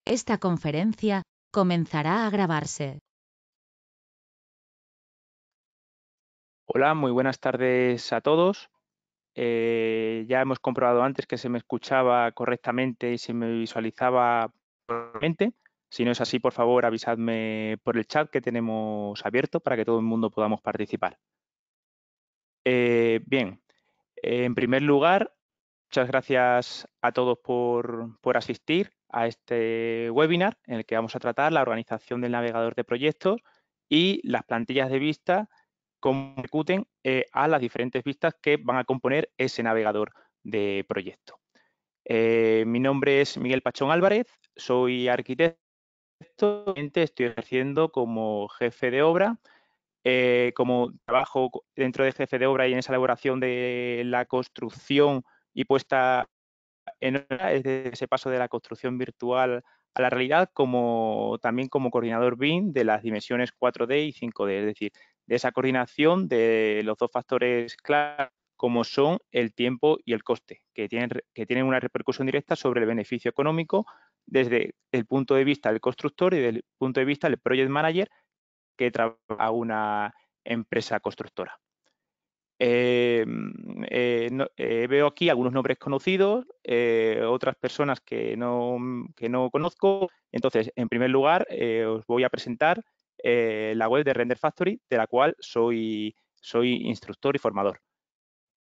Esta conferencia comenzará a grabarse. Hola, muy buenas tardes a todos. Ya hemos comprobado antes que se me escuchaba correctamente y se me visualizaba correctamente. Si no es así, por favor, avisadme por el chat que tenemos abierto para que todo el mundo podamos participar. Bien, en primer lugar, muchas gracias a todos por asistir a este webinar en el que vamos a tratar la organización del navegador de proyectos y las plantillas de vista cómo ejecuten a las diferentes vistas que van a componer ese navegador de proyecto. Mi nombre es Miguel Pachón Álvarez, soy arquitecto, estoy ejerciendo como jefe de obra. Como trabajo dentro de jefe de obra y en esa elaboración de la construcción y puesta en obra, es de ese paso de la construcción virtual a la realidad, como también como coordinador BIM de las dimensiones 4D y 5D, es decir, de esa coordinación de los dos factores claros como son el tiempo y el coste, que tienen una repercusión directa sobre el beneficio económico desde el punto de vista del constructor y desde el punto de vista del project manager que trabaja a una empresa constructora. Veo aquí algunos nombres conocidos, otras personas que no conozco. Entonces, en primer lugar, os voy a presentar la web de Render Factory, de la cual soy instructor y formador.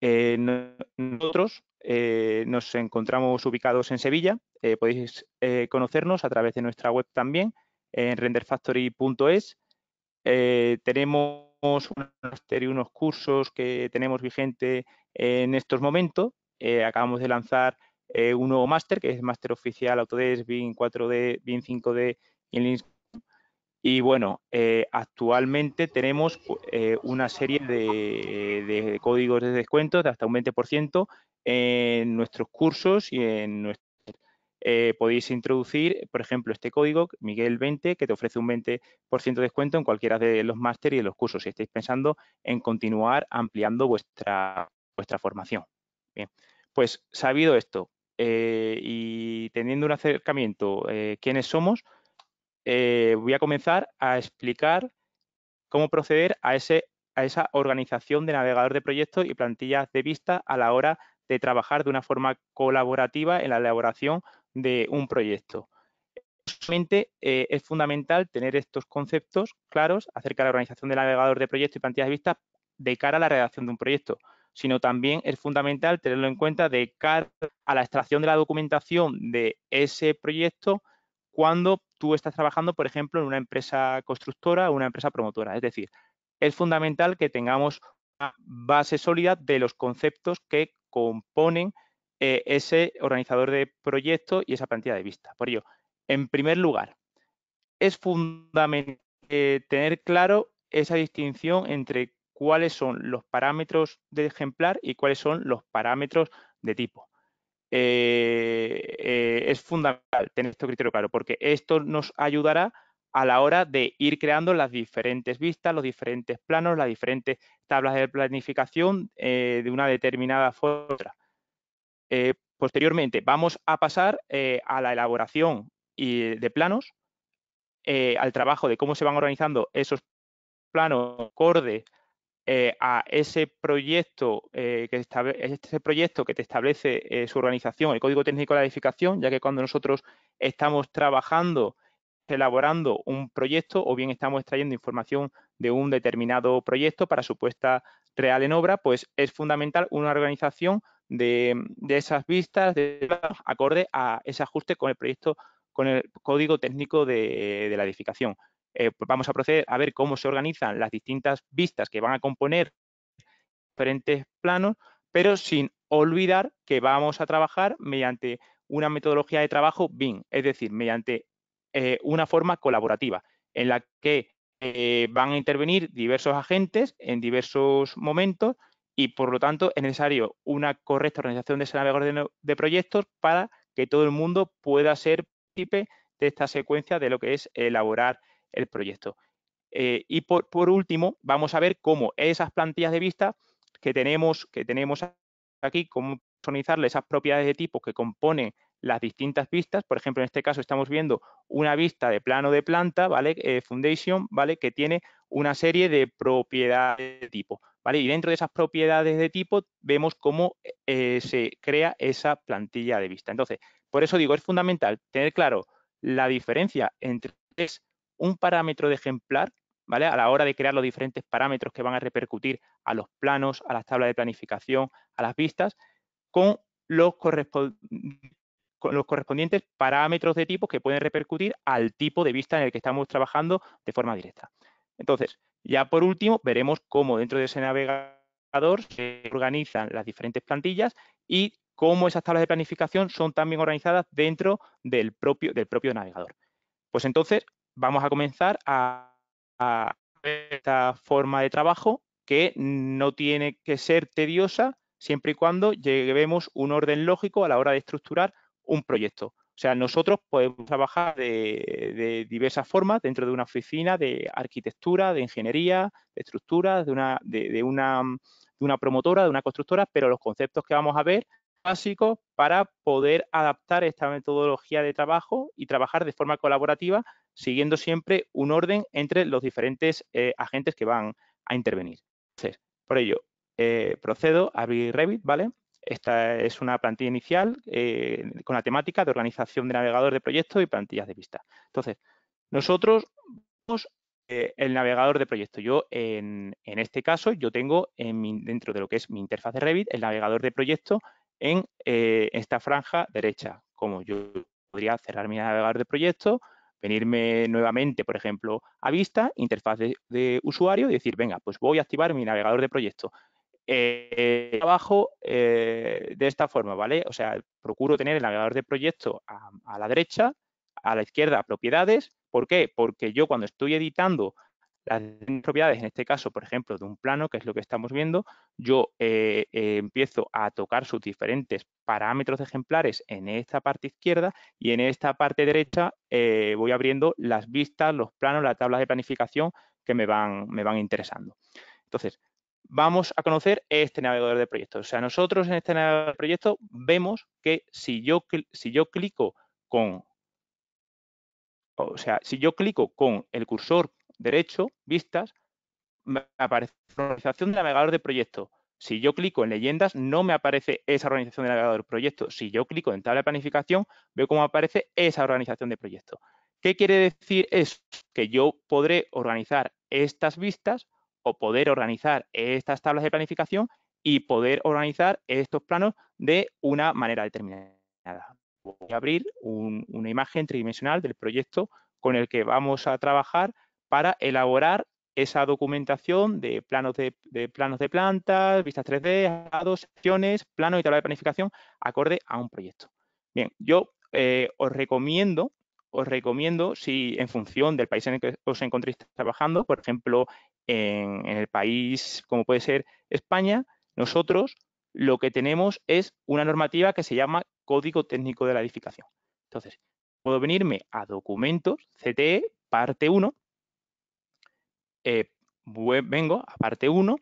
Nosotros nos encontramos ubicados en Sevilla. Podéis conocernos a través de nuestra web también, en renderfactory.es. Tenemos un máster y unos cursos que tenemos vigente en estos momentos. Acabamos de lanzar un nuevo máster, que es máster oficial Autodesk BIM 4D, BIM 5D y Lean. Y bueno, actualmente tenemos una serie de códigos de descuento de hasta un 20% en nuestros cursos y en nuestros podéis introducir, por ejemplo, este código, Miguel20, que te ofrece un 20% de descuento en cualquiera de los másteres y de los cursos, si estáis pensando en continuar ampliando vuestra formación. Bien, pues sabido esto y teniendo un acercamiento, quiénes somos, voy a comenzar a explicar cómo proceder a esa organización de navegador de proyectos y plantillas de vista a la hora de trabajar de una forma colaborativa en la elaboración de un proyecto. Solamente es fundamental tener estos conceptos claros acerca de la organización del navegador de proyectos y plantillas de vista de cara a la redacción de un proyecto, sino también es fundamental tenerlo en cuenta de cara a la extracción de la documentación de ese proyecto cuando tú estás trabajando, por ejemplo, en una empresa constructora o una empresa promotora. Es decir, es fundamental que tengamos una base sólida de los conceptos que componen ese organizador de proyectos y esa plantilla de vista. Por ello, en primer lugar, es fundamental tener claro esa distinción entre cuáles son los parámetros de ejemplar y cuáles son los parámetros de tipo. Es fundamental tener este criterio claro, porque esto nos ayudará a la hora de ir creando las diferentes vistas, los diferentes planos, las diferentes tablas de planificación de una determinada forma. Posteriormente, vamos a pasar a la elaboración de planos, al trabajo de cómo se van organizando esos planos acorde a ese proyecto, ese proyecto que te establece su organización, el código técnico de la edificación, ya que cuando nosotros estamos trabajando, elaborando un proyecto o bien estamos extrayendo información de un determinado proyecto para su puesta real en obra, pues es fundamental una organización de esas vistas acorde a ese ajuste con el proyecto, con el código técnico de la edificación. Pues vamos a proceder a ver cómo se organizan las distintas vistas que van a componer diferentes planos, pero sin olvidar que vamos a trabajar mediante una metodología de trabajo BIM, es decir, mediante una forma colaborativa en la que van a intervenir diversos agentes en diversos momentos y, por lo tanto, es necesario una correcta organización de ese navegador de proyectos para que todo el mundo pueda ser partícipe de esta secuencia de lo que es elaborar el proyecto. Y por último, vamos a ver cómo esas plantillas de vista que tenemos aquí, cómo personalizarle esas propiedades de tipo que componen las distintas vistas. Por ejemplo, en este caso estamos viendo una vista de plano de planta, ¿vale? Foundation, ¿vale? Que tiene una serie de propiedades de tipo, ¿vale? Y dentro de esas propiedades de tipo vemos cómo se crea esa plantilla de vista. Entonces, por eso digo, es fundamental tener claro la diferencia entre un parámetro de ejemplar, ¿vale? A la hora de crear los diferentes parámetros que van a repercutir a los planos, a las tablas de planificación, a las vistas, con los correspondientes parámetros de tipo que pueden repercutir al tipo de vista en el que estamos trabajando de forma directa. Entonces, ya por último, veremos cómo dentro de ese navegador se organizan las diferentes plantillas y cómo esas tablas de planificación son también organizadas dentro del propio navegador. Pues entonces vamos a comenzar a ver esta forma de trabajo que no tiene que ser tediosa siempre y cuando llevemos un orden lógico a la hora de estructurar un proyecto. O sea, nosotros podemos trabajar de diversas formas dentro de una oficina de arquitectura, de ingeniería, de estructuras, de una promotora, de una constructora, pero los conceptos que vamos a ver básicos para poder adaptar esta metodología de trabajo y trabajar de forma colaborativa, siguiendo siempre un orden entre los diferentes agentes que van a intervenir. Entonces, por ello, procedo a abrir Revit, ¿vale? Esta es una plantilla inicial con la temática de organización de navegador de proyectos y plantillas de vista. Entonces, nosotros vamos el navegador de proyectos. Yo, en este caso, yo tengo dentro de lo que es mi interfaz de Revit, el navegador de proyectos en esta franja derecha. Como yo podría cerrar mi navegador de proyectos, venirme nuevamente, por ejemplo, a vista, interfaz de usuario y decir, venga, pues voy a activar mi navegador de proyectos. Trabajo de esta forma, ¿vale? O sea, procuro tener el navegador de proyectos a la derecha, a la izquierda propiedades. ¿Por qué? Porque yo cuando estoy editando las propiedades, en este caso, por ejemplo, de un plano, que es lo que estamos viendo, yo empiezo a tocar sus diferentes parámetros de ejemplares en esta parte izquierda y en esta parte derecha voy abriendo las vistas, los planos, las tablas de planificación que me van interesando. Entonces, vamos a conocer este navegador de proyectos. O sea, nosotros en este navegador de proyectos vemos que si yo clico con el cursor derecho, vistas, me aparece la organización de navegador de proyectos. Si yo clico en leyendas, no me aparece esa organización de navegador de proyectos. Si yo clico en tabla de planificación, veo cómo aparece esa organización de proyectos. ¿Qué quiere decir eso? Que yo podré organizar estas vistas o poder organizar estas tablas de planificación y poder organizar estos planos de una manera determinada. Voy a abrir una imagen tridimensional del proyecto con el que vamos a trabajar para elaborar esa documentación de planos de plantas, vistas 3D, secciones, plano y tabla de planificación acorde a un proyecto. Bien, yo os recomiendo, si en función del país en el que os encontréis trabajando, por ejemplo, en el país como puede ser España, nosotros lo que tenemos es una normativa que se llama Código Técnico de la Edificación. Entonces, puedo venirme a Documentos, CTE, parte 1, vengo a parte 1,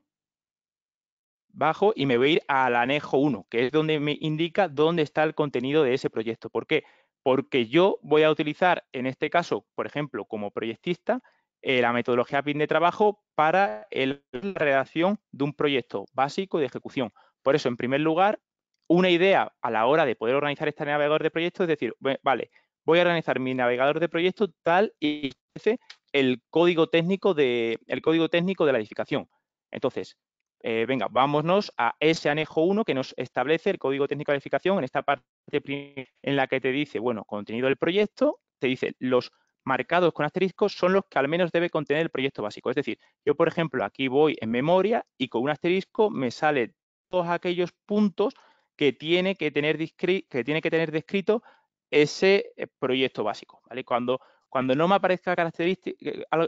bajo y me voy a ir al anejo 1, que es donde me indica dónde está el contenido de ese proyecto. ¿Por qué? Porque yo voy a utilizar, en este caso, por ejemplo, como proyectista, la metodología BIM de trabajo para la redacción de un proyecto básico de ejecución. Por eso, en primer lugar, una idea a la hora de poder organizar este navegador de proyectos es decir, vale, voy a organizar mi navegador de proyectos tal y el código técnico de la edificación. Entonces, venga, vámonos a ese anejo 1 que nos establece el código técnico de edificación en esta parte en la que te dice, bueno, contenido del proyecto, te dice los marcados con asteriscos son los que al menos debe contener el proyecto básico. Es decir, yo, por ejemplo, aquí voy en memoria y con un asterisco me sale todos aquellos puntos que tiene que tener descrito ese proyecto básico, ¿vale? Cuando no me aparezca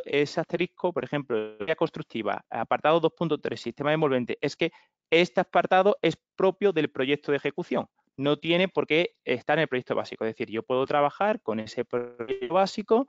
ese asterisco, por ejemplo, área constructiva, apartado 2.3, sistema envolvente, es que este apartado es propio del proyecto de ejecución. No tiene por qué estar en el proyecto básico. Es decir, yo puedo trabajar con ese proyecto básico,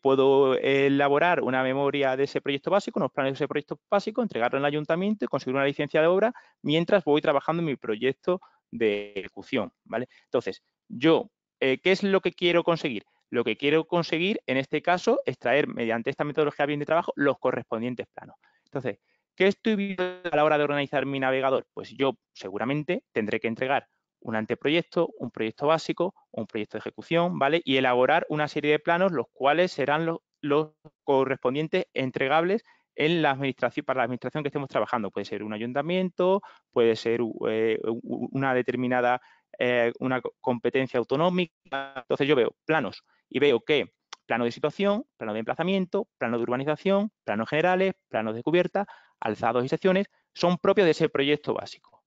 puedo elaborar una memoria de ese proyecto básico, unos planes de ese proyecto básico, entregarlo en el ayuntamiento y conseguir una licencia de obra mientras voy trabajando en mi proyecto de ejecución, ¿vale? Entonces, yo, ¿qué es lo que quiero conseguir? Lo que quiero conseguir, en este caso, es traer, mediante esta metodología bien de trabajo, los correspondientes planos. Entonces, ¿qué estoy viendo a la hora de organizar mi navegador? Pues yo seguramente tendré que entregar un anteproyecto, un proyecto básico, un proyecto de ejecución, ¿vale? Y elaborar una serie de planos, los cuales serán los correspondientes entregables en la administración, para la administración que estemos trabajando. Puede ser un ayuntamiento, puede ser una determinada una competencia autonómica. Entonces yo veo planos y veo que plano de situación, plano de emplazamiento, plano de urbanización, planos generales, planos de cubierta, alzados y secciones, son propios de ese proyecto básico.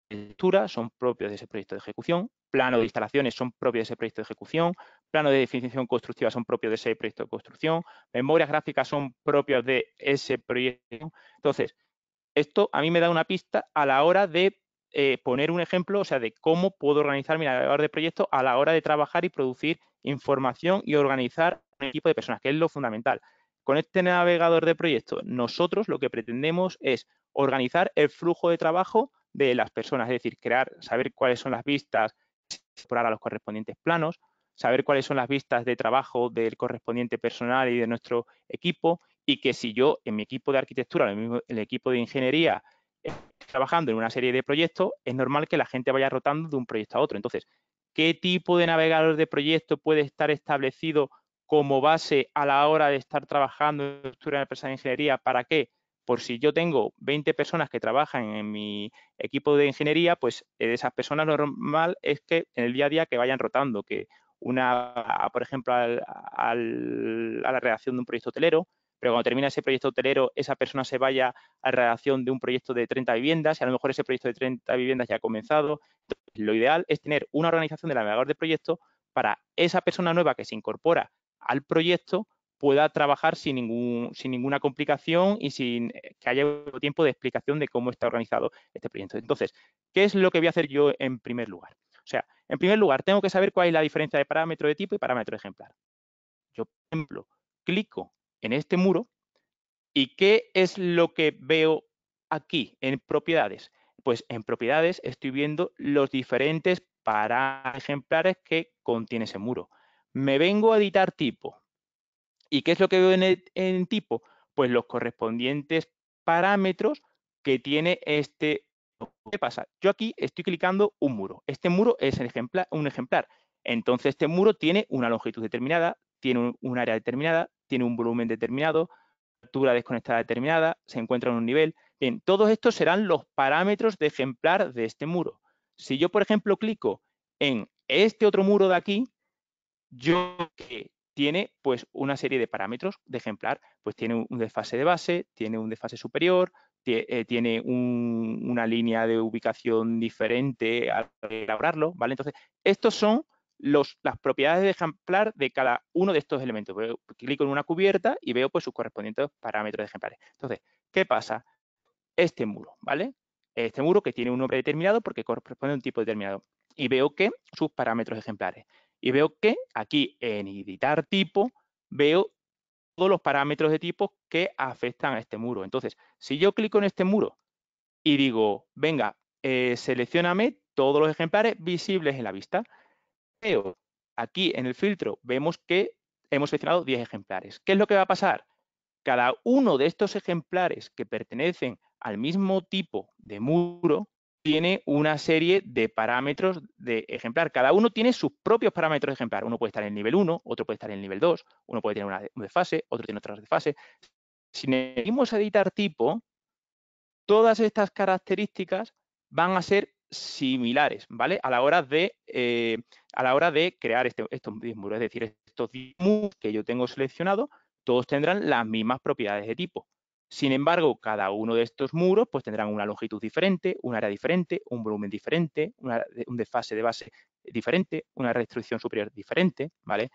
Lectura son propios de ese proyecto de ejecución, plano de instalaciones son propios de ese proyecto de ejecución, plano de definición constructiva son propios de ese proyecto de construcción, memorias gráficas son propios de ese proyecto. Entonces, esto a mí me da una pista a la hora de poner un ejemplo, o sea, de cómo puedo organizar mi navegador de proyectos a la hora de trabajar y producir información y organizar un equipo de personas, que es lo fundamental. Con este navegador de proyectos, nosotros lo que pretendemos es organizar el flujo de trabajo de las personas, es decir, saber cuáles son las vistas, explorar a los correspondientes planos, saber cuáles son las vistas de trabajo del correspondiente personal y de nuestro equipo, y que si yo en mi equipo de arquitectura, en el equipo de ingeniería, estoy trabajando en una serie de proyectos, es normal que la gente vaya rotando de un proyecto a otro. Entonces, ¿qué tipo de navegador de proyecto puede estar establecido como base a la hora de estar trabajando en estructura de empresa de ingeniería? ¿Para qué? Por si yo tengo 20 personas que trabajan en mi equipo de ingeniería, pues de esas personas lo normal es que en el día a día que vayan rotando, que una, por ejemplo, a la redacción de un proyecto hotelero, pero cuando termina ese proyecto hotelero, esa persona se vaya a la redacción de un proyecto de 30 viviendas y a lo mejor ese proyecto de 30 viviendas ya ha comenzado. Entonces, lo ideal es tener una organización del navegador de proyectos para esa persona nueva que se incorpora al proyecto pueda trabajar sin ninguna complicación y sin que haya tiempo de explicación de cómo está organizado este proyecto. Entonces, ¿qué es lo que voy a hacer yo en primer lugar? O sea, en primer lugar, tengo que saber cuál es la diferencia de parámetro de tipo y parámetro de ejemplar. Yo, por ejemplo, clico en este muro y ¿qué es lo que veo aquí en propiedades? Pues en propiedades estoy viendo los diferentes parámetros ejemplares que contiene ese muro. Me vengo a editar tipo. ¿Y qué es lo que veo en tipo? Pues los correspondientes parámetros que tiene este. ¿Qué pasa? Yo aquí estoy clicando un muro. Este muro es un ejemplar. Entonces, este muro tiene una longitud determinada, tiene un área determinada, tiene un volumen determinado, altura desconectada determinada, se encuentra en un nivel. Bien, todos estos serán los parámetros de ejemplar de este muro. Si yo, por ejemplo, clico en este otro muro de aquí, yo que tiene pues una serie de parámetros de ejemplar, pues tiene un desfase de base, tiene un desfase superior, tiene una línea de ubicación diferente al elaborarlo, ¿vale? Entonces, estos son las propiedades de ejemplar de cada uno de estos elementos. Clico en una cubierta y veo pues sus correspondientes parámetros de ejemplares. Entonces, ¿qué pasa? Este muro, ¿vale? Este muro que tiene un nombre determinado porque corresponde a un tipo determinado. Y veo que sus parámetros ejemplares. Y veo que aquí en editar tipo veo todos los parámetros de tipo que afectan a este muro. Entonces, si yo clico en este muro y digo, venga, seleccióname todos los ejemplares visibles en la vista, veo aquí en el filtro, vemos que hemos seleccionado 10 ejemplares. ¿Qué es lo que va a pasar? Cada uno de estos ejemplares que pertenecen al mismo tipo de muro tiene una serie de parámetros de ejemplar. Cada uno tiene sus propios parámetros de ejemplar. Uno puede estar en el nivel 1, otro puede estar en el nivel 2, uno puede tener un desfase, otro tiene otro desfase. Si necesitamos editar tipo, todas estas características van a ser similares, ¿vale? A la hora de crear estos 10 muros. Es decir, estos 10 muros que yo tengo seleccionados, todos tendrán las mismas propiedades de tipo. Sin embargo, cada uno de estos muros pues tendrán una longitud diferente, un área diferente, un volumen diferente, un desfase de base diferente, una restricción superior diferente, ¿vale?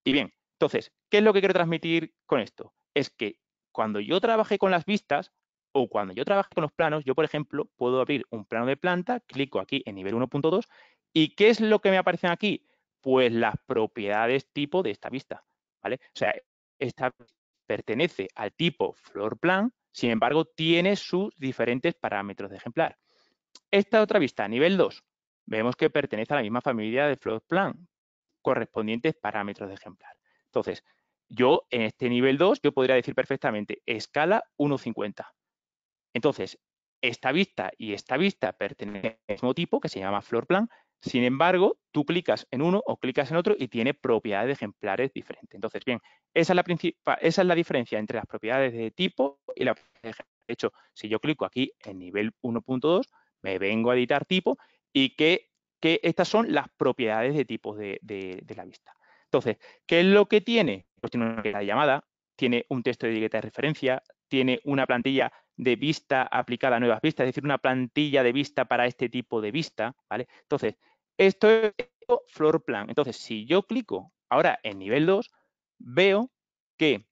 Y bien, entonces, ¿qué es lo que quiero transmitir con esto? Es que cuando yo trabaje con las vistas o cuando yo trabaje con los planos, yo, por ejemplo, puedo abrir un plano de planta, clico aquí en nivel 1.2 y ¿qué es lo que me aparecen aquí? Pues las propiedades tipo de esta vista, ¿vale? O sea, esta pertenece al tipo floor plan, sin embargo, tiene sus diferentes parámetros de ejemplar. Esta otra vista, nivel 2, vemos que pertenece a la misma familia de floor plan, correspondientes parámetros de ejemplar. Entonces, yo en este nivel 2, yo podría decir perfectamente escala 1,50. Entonces, esta vista y esta vista pertenecen al mismo tipo, que se llama floor plan. Sin embargo, tú clicas en uno o clicas en otro y tiene propiedades de ejemplares diferentes. Entonces, bien, esa es la diferencia entre las propiedades de tipo y la de ejemplar. De hecho, si yo clico aquí en nivel 1.2, me vengo a editar tipo y que estas son las propiedades de tipos de la vista. Entonces, ¿qué es lo que tiene? Pues tiene una etiqueta de llamada, tiene un texto de etiqueta de referencia, tiene una plantilla de vista aplicada a nuevas vistas, es decir, una plantilla de vista para este tipo de vista, ¿vale? Entonces, esto es floor plan. Entonces, si yo clico ahora en nivel 2, veo que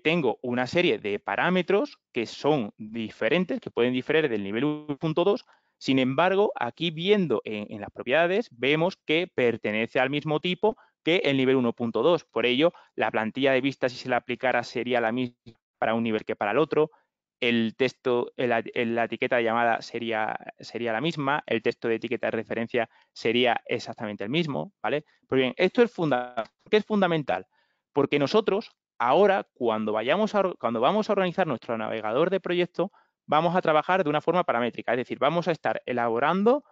tengo una serie de parámetros que son diferentes, que pueden diferir del nivel 1.2. Sin embargo, aquí viendo en las propiedades, vemos que pertenece al mismo tipo que el nivel 1.2. Por ello, la plantilla de vista, si se la aplicara, sería la misma para un nivel que para el otro. El texto, la etiqueta de llamada sería la misma, el texto de etiqueta de referencia sería exactamente el mismo, ¿vale? Pues bien, esto es fundamental. ¿Por qué es fundamental? Porque nosotros ahora, cuando vamos a organizar nuestro navegador de proyecto, vamos a trabajar de una forma paramétrica, es decir, vamos a estar elaborando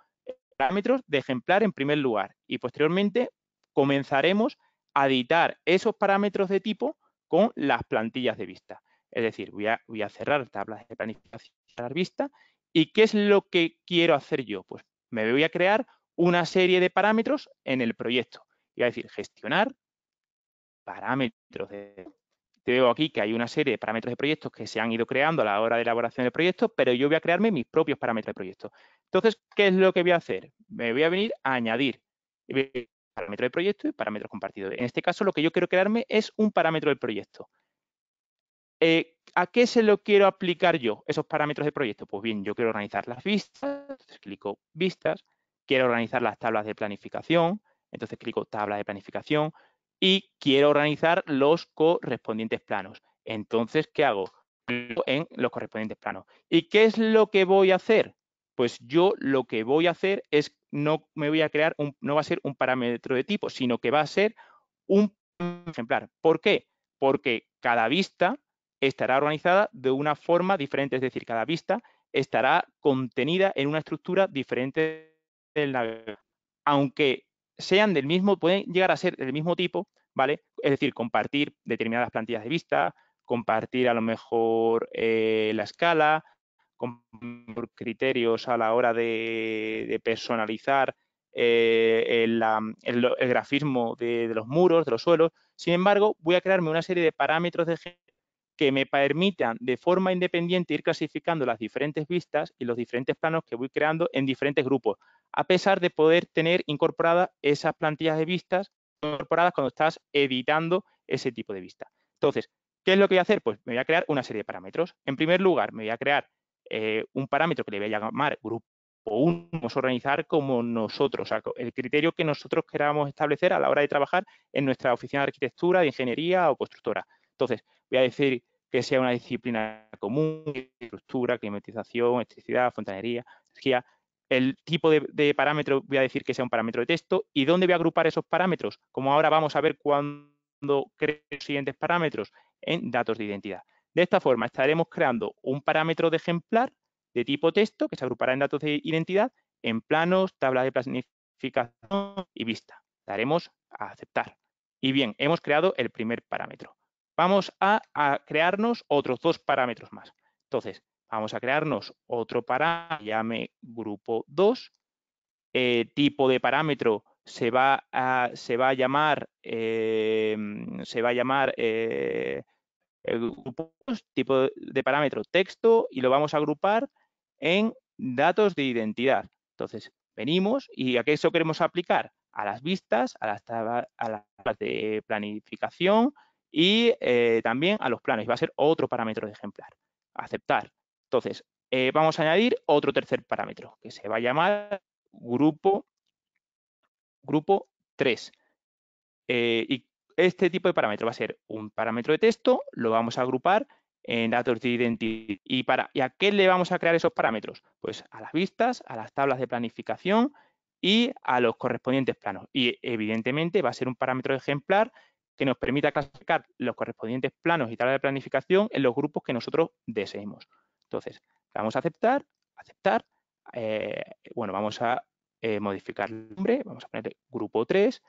parámetros de ejemplar en primer lugar y posteriormente comenzaremos a editar esos parámetros de tipo con las plantillas de vista. Es decir, voy a cerrar tablas de planificación para vista. ¿Y qué es lo que quiero hacer yo? Pues me voy a crear una serie de parámetros en el proyecto. Voy a decir, gestionar parámetros de... Te veo aquí que hay una serie de parámetros de proyectos que se han ido creando a la hora de elaboración del proyecto, pero yo voy a crearme mis propios parámetros de proyecto. Entonces, ¿qué es lo que voy a hacer? Me voy a venir a añadir parámetros de proyecto y parámetros compartidos. En este caso, lo que yo quiero crearme es un parámetro del proyecto. ¿A qué se lo quiero aplicar yo, esos parámetros de proyecto? Pues bien, yo quiero organizar las vistas, clico vistas, quiero organizar las tablas de planificación, entonces clico tabla de planificación y quiero organizar los correspondientes planos. Entonces, ¿qué hago? En los correspondientes planos. ¿Y qué es lo que voy a hacer? Pues yo lo que voy a hacer es, no me voy a crear, no va a ser un parámetro de tipo, sino que va a ser un ejemplar. ¿Por qué? Porque cada vista estará organizada de una forma diferente, es decir, cada vista estará contenida en una estructura diferente del navegador. Aunque sean del mismo, pueden llegar a ser del mismo tipo, ¿vale? Es decir, compartir determinadas plantillas de vista, compartir a lo mejor la escala, por criterios a la hora de personalizar el grafismo de los muros, de los suelos. Sin embargo, voy a crearme una serie de parámetros de que me permitan de forma independiente ir clasificando las diferentes vistas y los diferentes planos que voy creando en diferentes grupos, a pesar de poder tener incorporadas esas plantillas de vistas incorporadas cuando estás editando ese tipo de vista. Entonces, ¿qué es lo que voy a hacer? Pues me voy a crear una serie de parámetros. En primer lugar, me voy a crear un parámetro que le voy a llamar grupo 1, vamos a organizar como nosotros, o sea, el criterio que nosotros queramos establecer a la hora de trabajar en nuestra oficina de arquitectura, de ingeniería o constructora. Entonces, voy a decir que sea una disciplina común, estructura, climatización, electricidad, fontanería, energía. El tipo de parámetro voy a decir que sea un parámetro de texto. ¿Y dónde voy a agrupar esos parámetros? Como ahora vamos a ver cuando creo los siguientes parámetros, en datos de identidad. De esta forma estaremos creando un parámetro de ejemplar de tipo texto que se agrupará en datos de identidad en planos, tabla de planificación y vista. Daremos a aceptar. Y bien, hemos creado el primer parámetro. Vamos a crearnos otros dos parámetros más. Entonces, vamos a crearnos otro parámetro, llame grupo 2. Tipo de parámetro se va a llamar grupo 2, tipo de parámetro texto, y lo vamos a agrupar en datos de identidad. Entonces, venimos y ¿a qué eso queremos aplicar? A las vistas, a las tablas de planificación y también a los planos. Y va a ser otro parámetro de ejemplar. Aceptar. Entonces, vamos a añadir otro tercer parámetro que se va a llamar grupo 3. Y este tipo de parámetro va a ser un parámetro de texto, lo vamos a agrupar en datos de identidad. ¿Y a qué le vamos a crear esos parámetros? Pues a las vistas, a las tablas de planificación y a los correspondientes planos. Y evidentemente va a ser un parámetro ejemplar que nos permita clasificar los correspondientes planos y tabla de planificación en los grupos que nosotros deseemos. Entonces, vamos a aceptar, aceptar. Bueno, vamos a modificar el nombre, vamos a ponerle grupo 3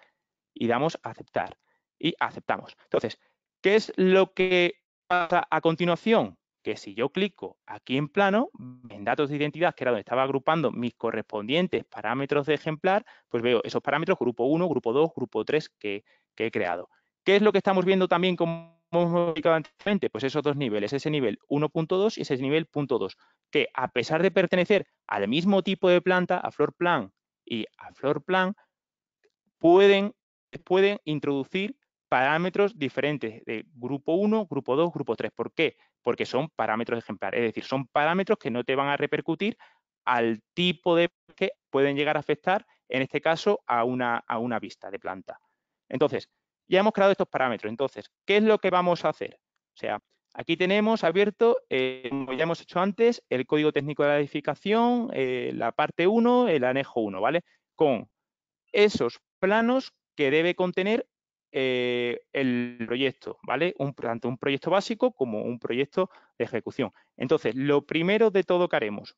y damos a aceptar. Y aceptamos. Entonces, ¿qué es lo que pasa a continuación? Que si yo clico aquí en plano, en datos de identidad, que era donde estaba agrupando mis correspondientes parámetros de ejemplar, pues veo esos parámetros grupo 1, grupo 2, grupo 3 que he creado. ¿Qué es lo que estamos viendo también como hemos modificado anteriormente? Pues esos dos niveles, ese nivel 1.2 y ese nivel 0.2, que a pesar de pertenecer al mismo tipo de planta, a Floor Plan y a Floor Plan, pueden introducir parámetros diferentes de grupo 1, grupo 2, grupo 3. ¿Por qué? Porque son parámetros ejemplares, es decir, son parámetros que no te van a repercutir al tipo de que pueden llegar a afectar, en este caso, a una vista de planta. Entonces, ya hemos creado estos parámetros. Entonces, ¿qué es lo que vamos a hacer? O sea, aquí tenemos abierto, como ya hemos hecho antes, el código técnico de la edificación, la parte 1, el anejo 1, ¿vale? Con esos planos que debe contener el proyecto, ¿vale? Tanto un proyecto básico como un proyecto de ejecución. Entonces, lo primero de todo que haremos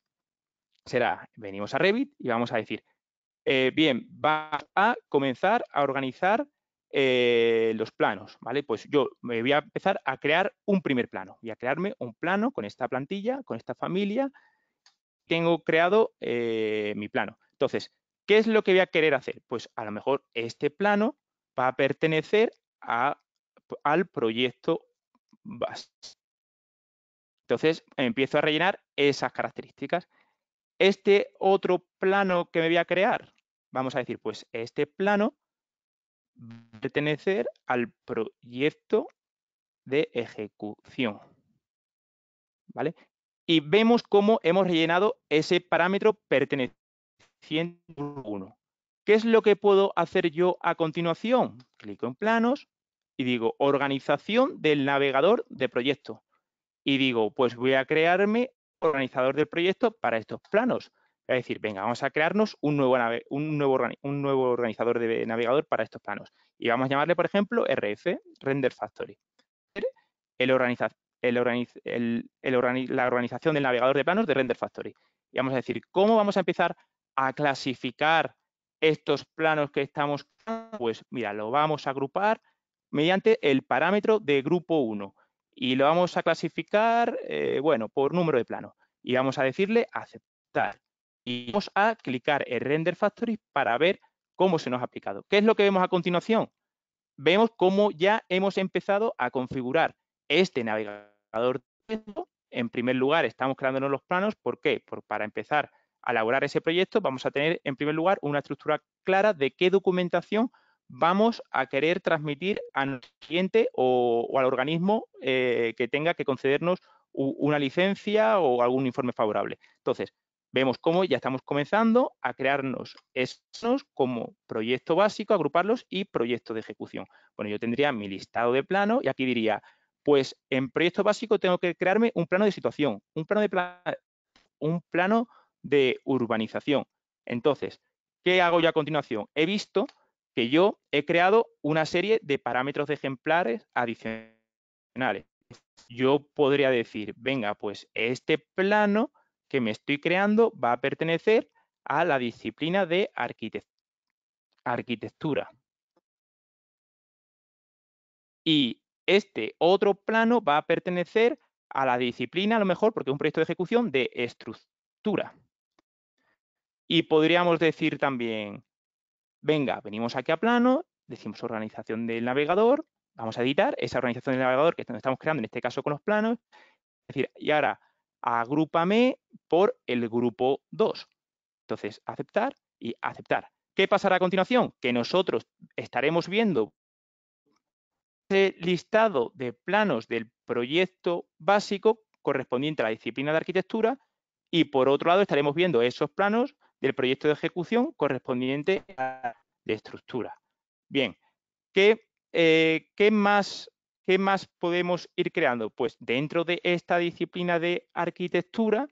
será, venimos a Revit y vamos a decir, bien, va a comenzar a organizar los planos, ¿vale? Pues yo me voy a empezar a crear un primer plano. Voy a crearme un plano con esta plantilla, con esta familia. Tengo creado mi plano. Entonces, ¿qué es lo que voy a querer hacer? Pues a lo mejor este plano va a pertenecer al proyecto base. Entonces, empiezo a rellenar esas características. Este otro plano que me voy a crear, vamos a decir, pues este plano va a pertenecer al proyecto de ejecución, ¿vale? Y vemos cómo hemos rellenado ese parámetro perteneciente 101. ¿Qué es lo que puedo hacer yo a continuación? Clico en planos y digo organización del navegador de proyecto. Y digo, pues voy a crearme organizador del proyecto para estos planos. Es decir, venga, vamos a crearnos un nuevo organizador de navegador para estos planos. Y vamos a llamarle, por ejemplo, RF, Render Factory. La organización del navegador de planos de Render Factory. Y vamos a decir, ¿cómo vamos a empezar a clasificar estos planos que estamos creando? Pues mira, lo vamos a agrupar mediante el parámetro de grupo 1 y lo vamos a clasificar, bueno, por número de planos. Y vamos a decirle aceptar. Y vamos a clicar en Render Factory para ver cómo se nos ha aplicado. ¿Qué es lo que vemos a continuación? Vemos cómo ya hemos empezado a configurar este navegador. En primer lugar, estamos creándonos los planos. ¿Por qué? Para empezar a elaborar ese proyecto, vamos a tener, en primer lugar, una estructura clara de qué documentación vamos a querer transmitir al cliente o al organismo que tenga que concedernos una licencia o algún informe favorable. Entonces, vemos cómo ya estamos comenzando a crearnos esos como proyecto básico, agruparlos y proyecto de ejecución. Bueno, yo tendría mi listado de planos y aquí diría, pues en proyecto básico tengo que crearme un plano de situación, un plano de urbanización. Entonces, ¿qué hago yo a continuación? He visto que yo he creado una serie de parámetros de ejemplares adicionales. Yo podría decir, venga, pues este plano que me estoy creando va a pertenecer a la disciplina de arquitectura. Y este otro plano va a pertenecer a la disciplina, a lo mejor, porque es un proyecto de ejecución, de estructura. Y podríamos decir también, venga, venimos aquí a plano, decimos organización del navegador, vamos a editar esa organización del navegador que estamos creando, en este caso con los planos, es decir, y ahora agrúpame por el grupo 2. Entonces, aceptar y aceptar. ¿Qué pasará a continuación? Que nosotros estaremos viendo ese listado de planos del proyecto básico correspondiente a la disciplina de arquitectura y, por otro lado, estaremos viendo esos planos del proyecto de ejecución correspondiente a la de estructura. Bien, ¿qué más podemos ir creando? Pues dentro de esta disciplina de arquitectura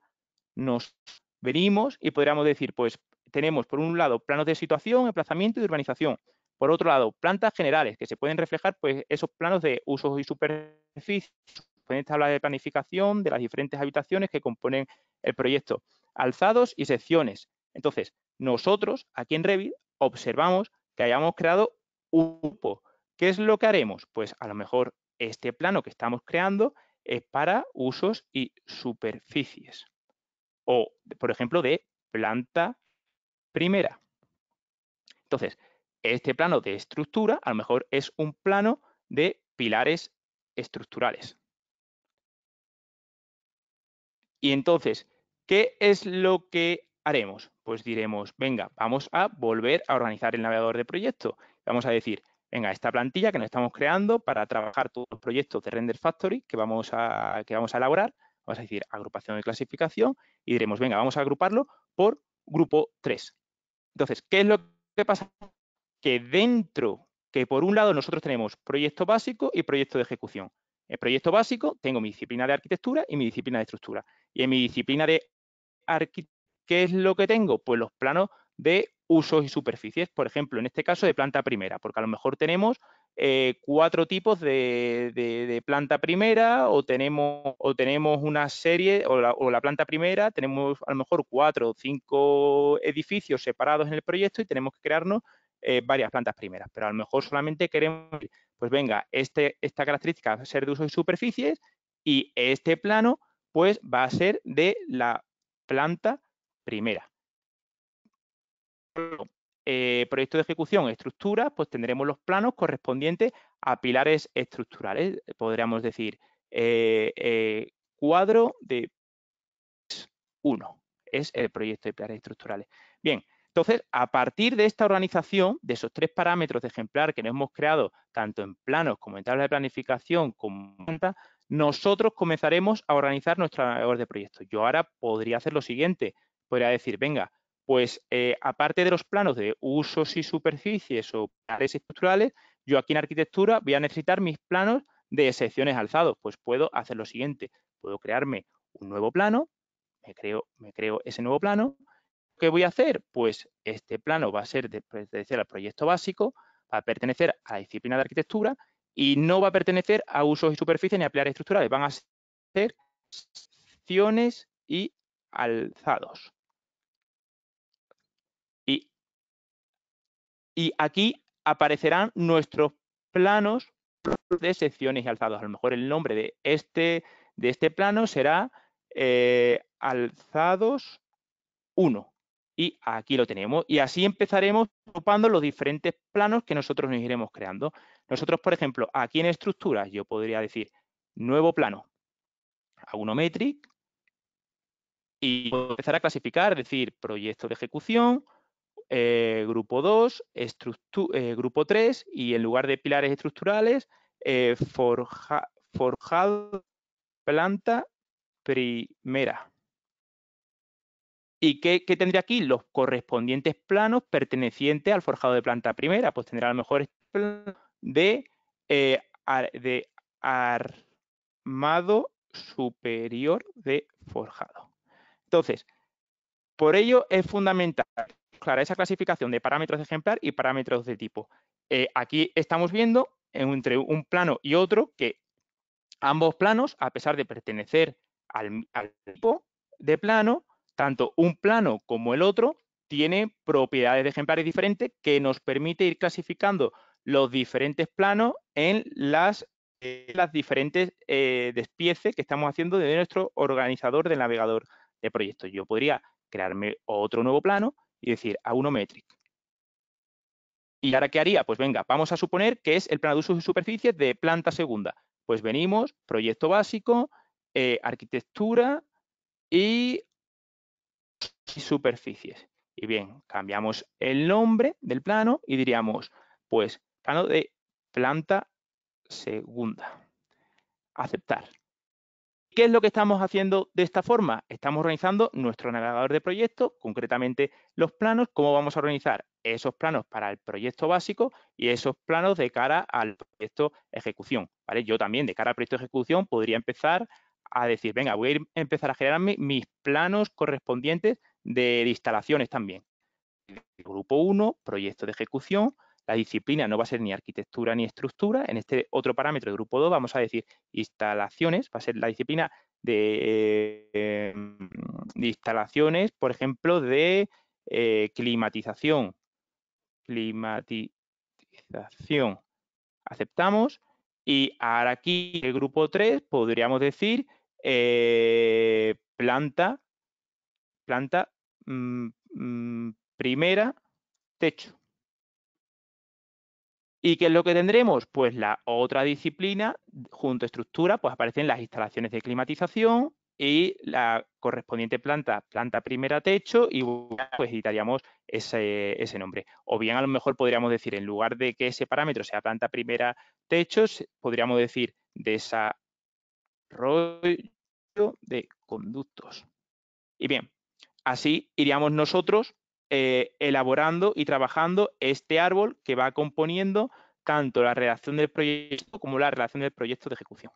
nos venimos y podríamos decir, pues tenemos, por un lado, planos de situación, emplazamiento y urbanización. Por otro lado, plantas generales, que se pueden reflejar pues, esos planos de usos y superficies, pueden tablas de planificación de las diferentes habitaciones que componen el proyecto, alzados y secciones. Entonces, nosotros aquí en Revit observamos que hayamos creado un grupo. ¿Qué es lo que haremos? Pues a lo mejor este plano que estamos creando es para usos y superficies. O, por ejemplo, de planta primera. Entonces, este plano de estructura a lo mejor es un plano de pilares estructurales. Y entonces, ¿qué es lo que haremos? Pues diremos, venga, vamos a volver a organizar el navegador de proyecto. Vamos a decir, venga, esta plantilla que nos estamos creando para trabajar todos los proyectos de Render Factory que vamos a elaborar, vamos a decir agrupación y clasificación, y diremos, venga, vamos a agruparlo por grupo 3. Entonces, ¿qué es lo que pasa? Que por un lado nosotros tenemos proyecto básico y proyecto de ejecución. El proyecto básico tengo mi disciplina de arquitectura y mi disciplina de estructura. Y en mi disciplina de arquitectura, ¿qué es lo que tengo? Pues los planos de usos y superficies. Por ejemplo, en este caso de planta primera, porque a lo mejor tenemos 4 tipos de planta primera o tenemos una serie, o la planta primera, tenemos a lo mejor 4 o 5 edificios separados en el proyecto y tenemos que crearnos varias plantas primeras, pero a lo mejor solamente queremos, pues venga, esta característica va a ser de usos y superficies y este plano pues va a ser de la planta primera. Proyecto de ejecución, estructura, pues tendremos los planos correspondientes a pilares estructurales. Podríamos decir cuadro de 1 es el proyecto de pilares estructurales. Bien, entonces, a partir de esta organización, de esos 3 parámetros de ejemplar que nos hemos creado, tanto en planos como en tablas de planificación, como en planta, nosotros comenzaremos a organizar nuestro navegador de proyectos. Yo ahora podría hacer lo siguiente, podría decir, venga, pues aparte de los planos de usos y superficies o pilares estructurales, yo aquí en arquitectura voy a necesitar mis planos de secciones alzados. Pues puedo hacer lo siguiente, puedo crearme un nuevo plano, me creo ese nuevo plano. ¿Qué voy a hacer? Pues este plano va a ser de pertenecer al proyecto básico, va a pertenecer a la disciplina de arquitectura y no va a pertenecer a usos y superficies ni a pilares estructurales. Van a ser secciones y alzados. Y aquí aparecerán nuestros planos de secciones y alzados. A lo mejor el nombre de este plano será alzados 1. Y aquí lo tenemos. Y así empezaremos agrupando los diferentes planos que nosotros nos iremos creando. Nosotros, por ejemplo, aquí en estructuras, yo podría decir nuevo plano, Agunometric, y puedo empezar a clasificar, es decir, proyecto de ejecución, grupo 2, grupo 3, y en lugar de pilares estructurales, forjado planta primera. ¿Y qué tendría aquí? Los correspondientes planos pertenecientes al forjado de planta primera. Pues tendrá a lo mejor este plano de armado superior de forjado. Entonces, por ello es fundamental, claro, esa clasificación de parámetros de ejemplar y parámetros de tipo. Aquí estamos viendo entre un plano y otro que ambos planos, a pesar de pertenecer al tipo de plano, tanto un plano como el otro tienen propiedades de ejemplares diferentes que nos permite ir clasificando los diferentes planos en las diferentes despieces que estamos haciendo de nuestro organizador del navegador de proyectos. Yo podría crearme otro nuevo plano y decir Agunometric. ¿Y ahora qué haría? Pues venga, vamos a suponer que es el plano de usos y superficies de planta segunda. Pues venimos, proyecto básico, arquitectura y superficies. Y bien, cambiamos el nombre del plano y diríamos, pues, plano de planta segunda. Aceptar. ¿Qué es lo que estamos haciendo de esta forma? Estamos organizando nuestro navegador de proyectos, concretamente los planos, cómo vamos a organizar esos planos para el proyecto básico y esos planos de cara al proyecto ejecución. ¿Vale? Yo también, de cara al proyecto ejecución, podría empezar a decir, venga, voy a empezar a generarme mis planos correspondientes de instalaciones también. grupo 1, proyecto de ejecución. La disciplina no va a ser ni arquitectura ni estructura. En este otro parámetro de grupo 2 vamos a decir instalaciones, va a ser la disciplina de instalaciones, por ejemplo, de climatización. Climatización. Aceptamos. Y ahora aquí, el grupo 3, podríamos decir planta primera, techo. ¿Y qué es lo que tendremos? Pues la otra disciplina, junto a estructura, pues aparecen las instalaciones de climatización y la correspondiente planta primera, techo, y pues editaríamos ese nombre. O bien a lo mejor podríamos decir, en lugar de que ese parámetro sea planta primera, techo, podríamos decir desarrollo de conductos. Y bien, así iríamos nosotros elaborando y trabajando este árbol que va componiendo tanto la redacción del proyecto como la redacción del proyecto de ejecución.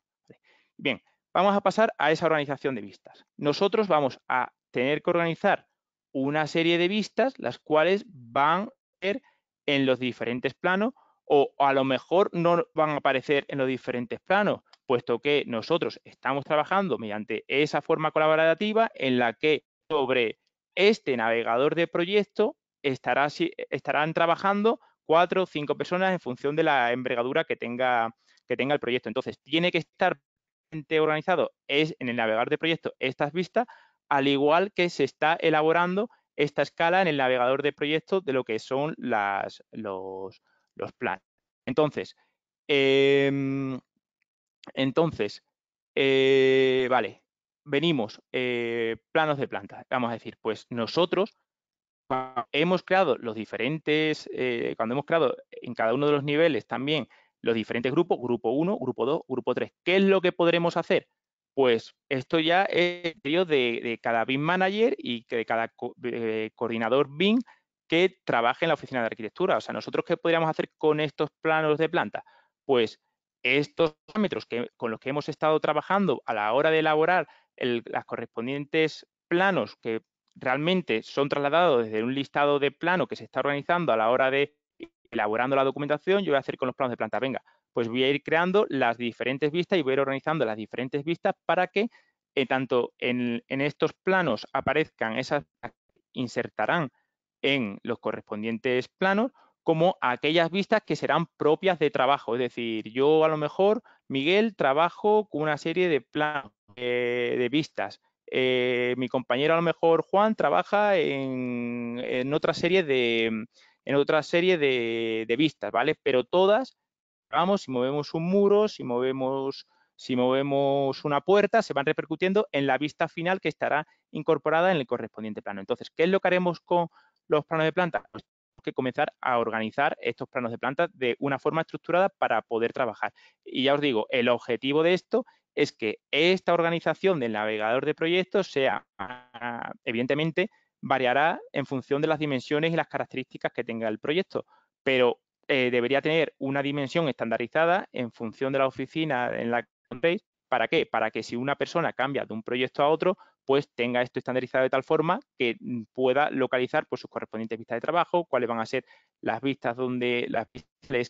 Bien, vamos a pasar a esa organización de vistas. Nosotros vamos a tener que organizar una serie de vistas, las cuales van a ser en los diferentes planos, o a lo mejor no van a aparecer en los diferentes planos, puesto que nosotros estamos trabajando mediante esa forma colaborativa en la que sobre este navegador de proyecto estarán trabajando 4 o 5 personas en función de la envergadura que tenga el proyecto. Entonces, tiene que estar organizado en el navegador de proyecto estas vistas, al igual que se está elaborando esta escala en el navegador de proyecto de lo que son los planos. Entonces, vale, venimos, planos de planta. Vamos a decir, pues nosotros hemos creado los diferentes, cuando hemos creado en cada uno de los niveles también los diferentes grupos, grupo 1, grupo 2, grupo 3. ¿Qué es lo que podremos hacer? Pues esto ya es de cada BIM manager y de cada coordinador BIM que trabaje en la oficina de arquitectura. O sea, ¿nosotros qué podríamos hacer con estos planos de planta? Pues estos parámetros con los que hemos estado trabajando a la hora de elaborar las correspondientes planos que realmente son trasladados desde un listado de plano que se está organizando a la hora de elaborando la documentación, yo voy a hacer con los planos de planta. Venga, pues voy a ir creando las diferentes vistas y voy a ir organizando las diferentes vistas para que tanto en estos planos aparezcan esas, insertarán en los correspondientes planos, como aquellas vistas que serán propias de trabajo. Es decir, yo a lo mejor, Miguel, trabajo con una serie de planos, de vistas. Mi compañero a lo mejor Juan trabaja en otra serie de vistas, ¿vale? Pero todas, vamos, si movemos un muro, si movemos una puerta, se van repercutiendo en la vista final que estará incorporada en el correspondiente plano. Entonces, ¿qué es lo que haremos con los planos de planta? Pues tenemos que comenzar a organizar estos planos de planta de una forma estructurada para poder trabajar. Y ya os digo, el objetivo de esto es que esta organización del navegador de proyectos sea, evidentemente, variará en función de las dimensiones y las características que tenga el proyecto, pero debería tener una dimensión estandarizada en función de la oficina en la que encontréis. ¿Para qué? Para que si una persona cambia de un proyecto a otro, pues tenga esto estandarizado de tal forma que pueda localizar pues, sus correspondientes vistas de trabajo, cuáles van a ser las vistas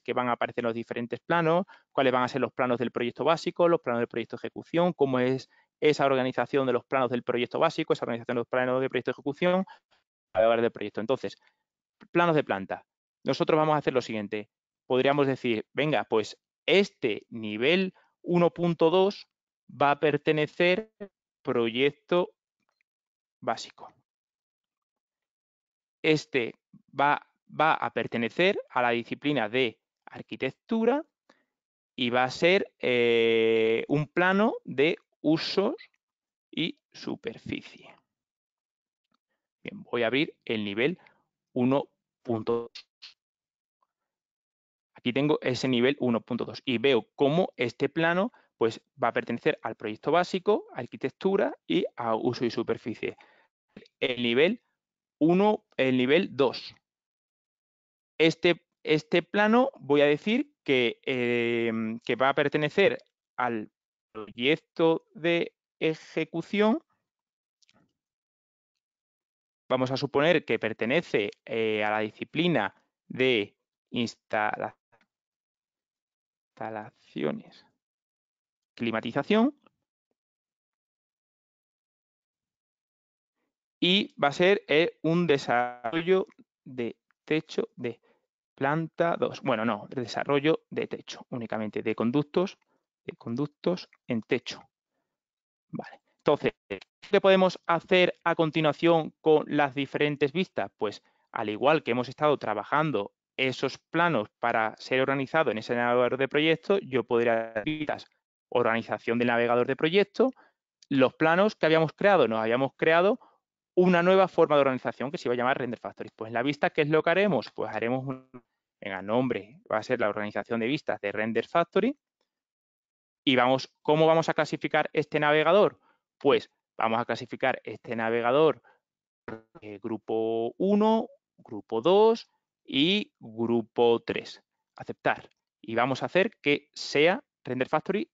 que van a aparecer en los diferentes planos, cuáles van a ser los planos del proyecto básico, los planos del proyecto de ejecución, cómo es esa organización de los planos del proyecto básico, esa organización de los planos del proyecto de ejecución, a la hora del proyecto. Entonces, planos de planta. Nosotros vamos a hacer lo siguiente. Podríamos decir, venga, pues este nivel 1.2 va a pertenecer al proyecto básico. Este va a pertenecer a la disciplina de arquitectura y va a ser un plano de usos y superficie. Bien, voy a abrir el nivel 1.2. Aquí tengo ese nivel 1.2 y veo cómo este plano pues, va a pertenecer al proyecto básico, arquitectura y a uso y superficie. El nivel 1, el nivel 2. Este plano voy a decir que va a pertenecer al proyecto de ejecución vamos a suponer que pertenece a la disciplina de instalaciones, climatización, y va a ser un desarrollo de techo de planta 2. Bueno, no, desarrollo de techo, únicamente de conductos en techo. Vale. Entonces, ¿qué podemos hacer a continuación con las diferentes vistas? Pues, al igual que hemos estado trabajando esos planos para ser organizado en ese navegador de proyecto, yo podría dar vistas, organización del navegador de proyecto, los planos que habíamos creado, nos habíamos creado una nueva forma de organización que se iba a llamar Render Factory. Pues en la vista, ¿qué es lo que haremos? Pues haremos venga, nombre va a ser la organización de vistas de Render Factory. Y ¿cómo vamos a clasificar este navegador? Pues vamos a clasificar este navegador grupo 1, grupo 2 y grupo 3. Aceptar. Y vamos a hacer que sea Render Factory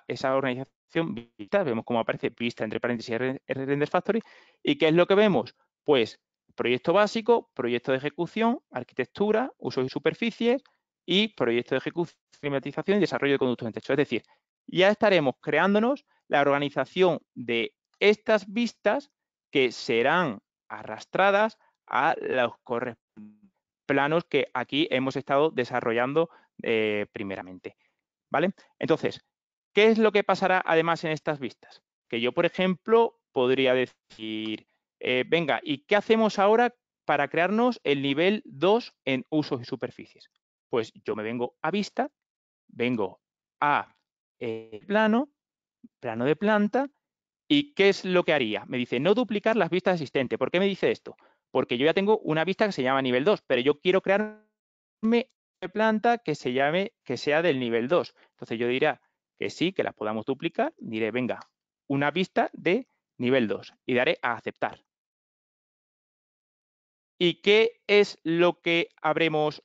esa organización vista. Vemos cómo aparece vista entre paréntesis Render Factory. ¿Y qué es lo que vemos? Pues proyecto básico, proyecto de ejecución, arquitectura, usos y superficies y proyecto de ejecución, climatización y desarrollo de conductos en techo. Es decir, ya estaremos creándonos la organización de estas vistas que serán arrastradas a los planos que aquí hemos estado desarrollando primeramente. ¿Vale? Entonces, ¿qué es lo que pasará además en estas vistas? Que yo, por ejemplo, podría decir, venga, ¿y qué hacemos ahora para crearnos el nivel 2 en usos y superficies? Pues yo me vengo a vista, vengo a plano de planta. ¿Y qué es lo que haría? Me dice, no duplicar las vistas existentes. ¿Por qué me dice esto? Porque yo ya tengo una vista que se llama nivel 2, pero yo quiero crearme una planta que sea del nivel 2. Entonces yo diría que sí, que las podamos duplicar. Diré, venga, una vista de nivel 2 y daré a aceptar. ¿Y qué es lo que habremos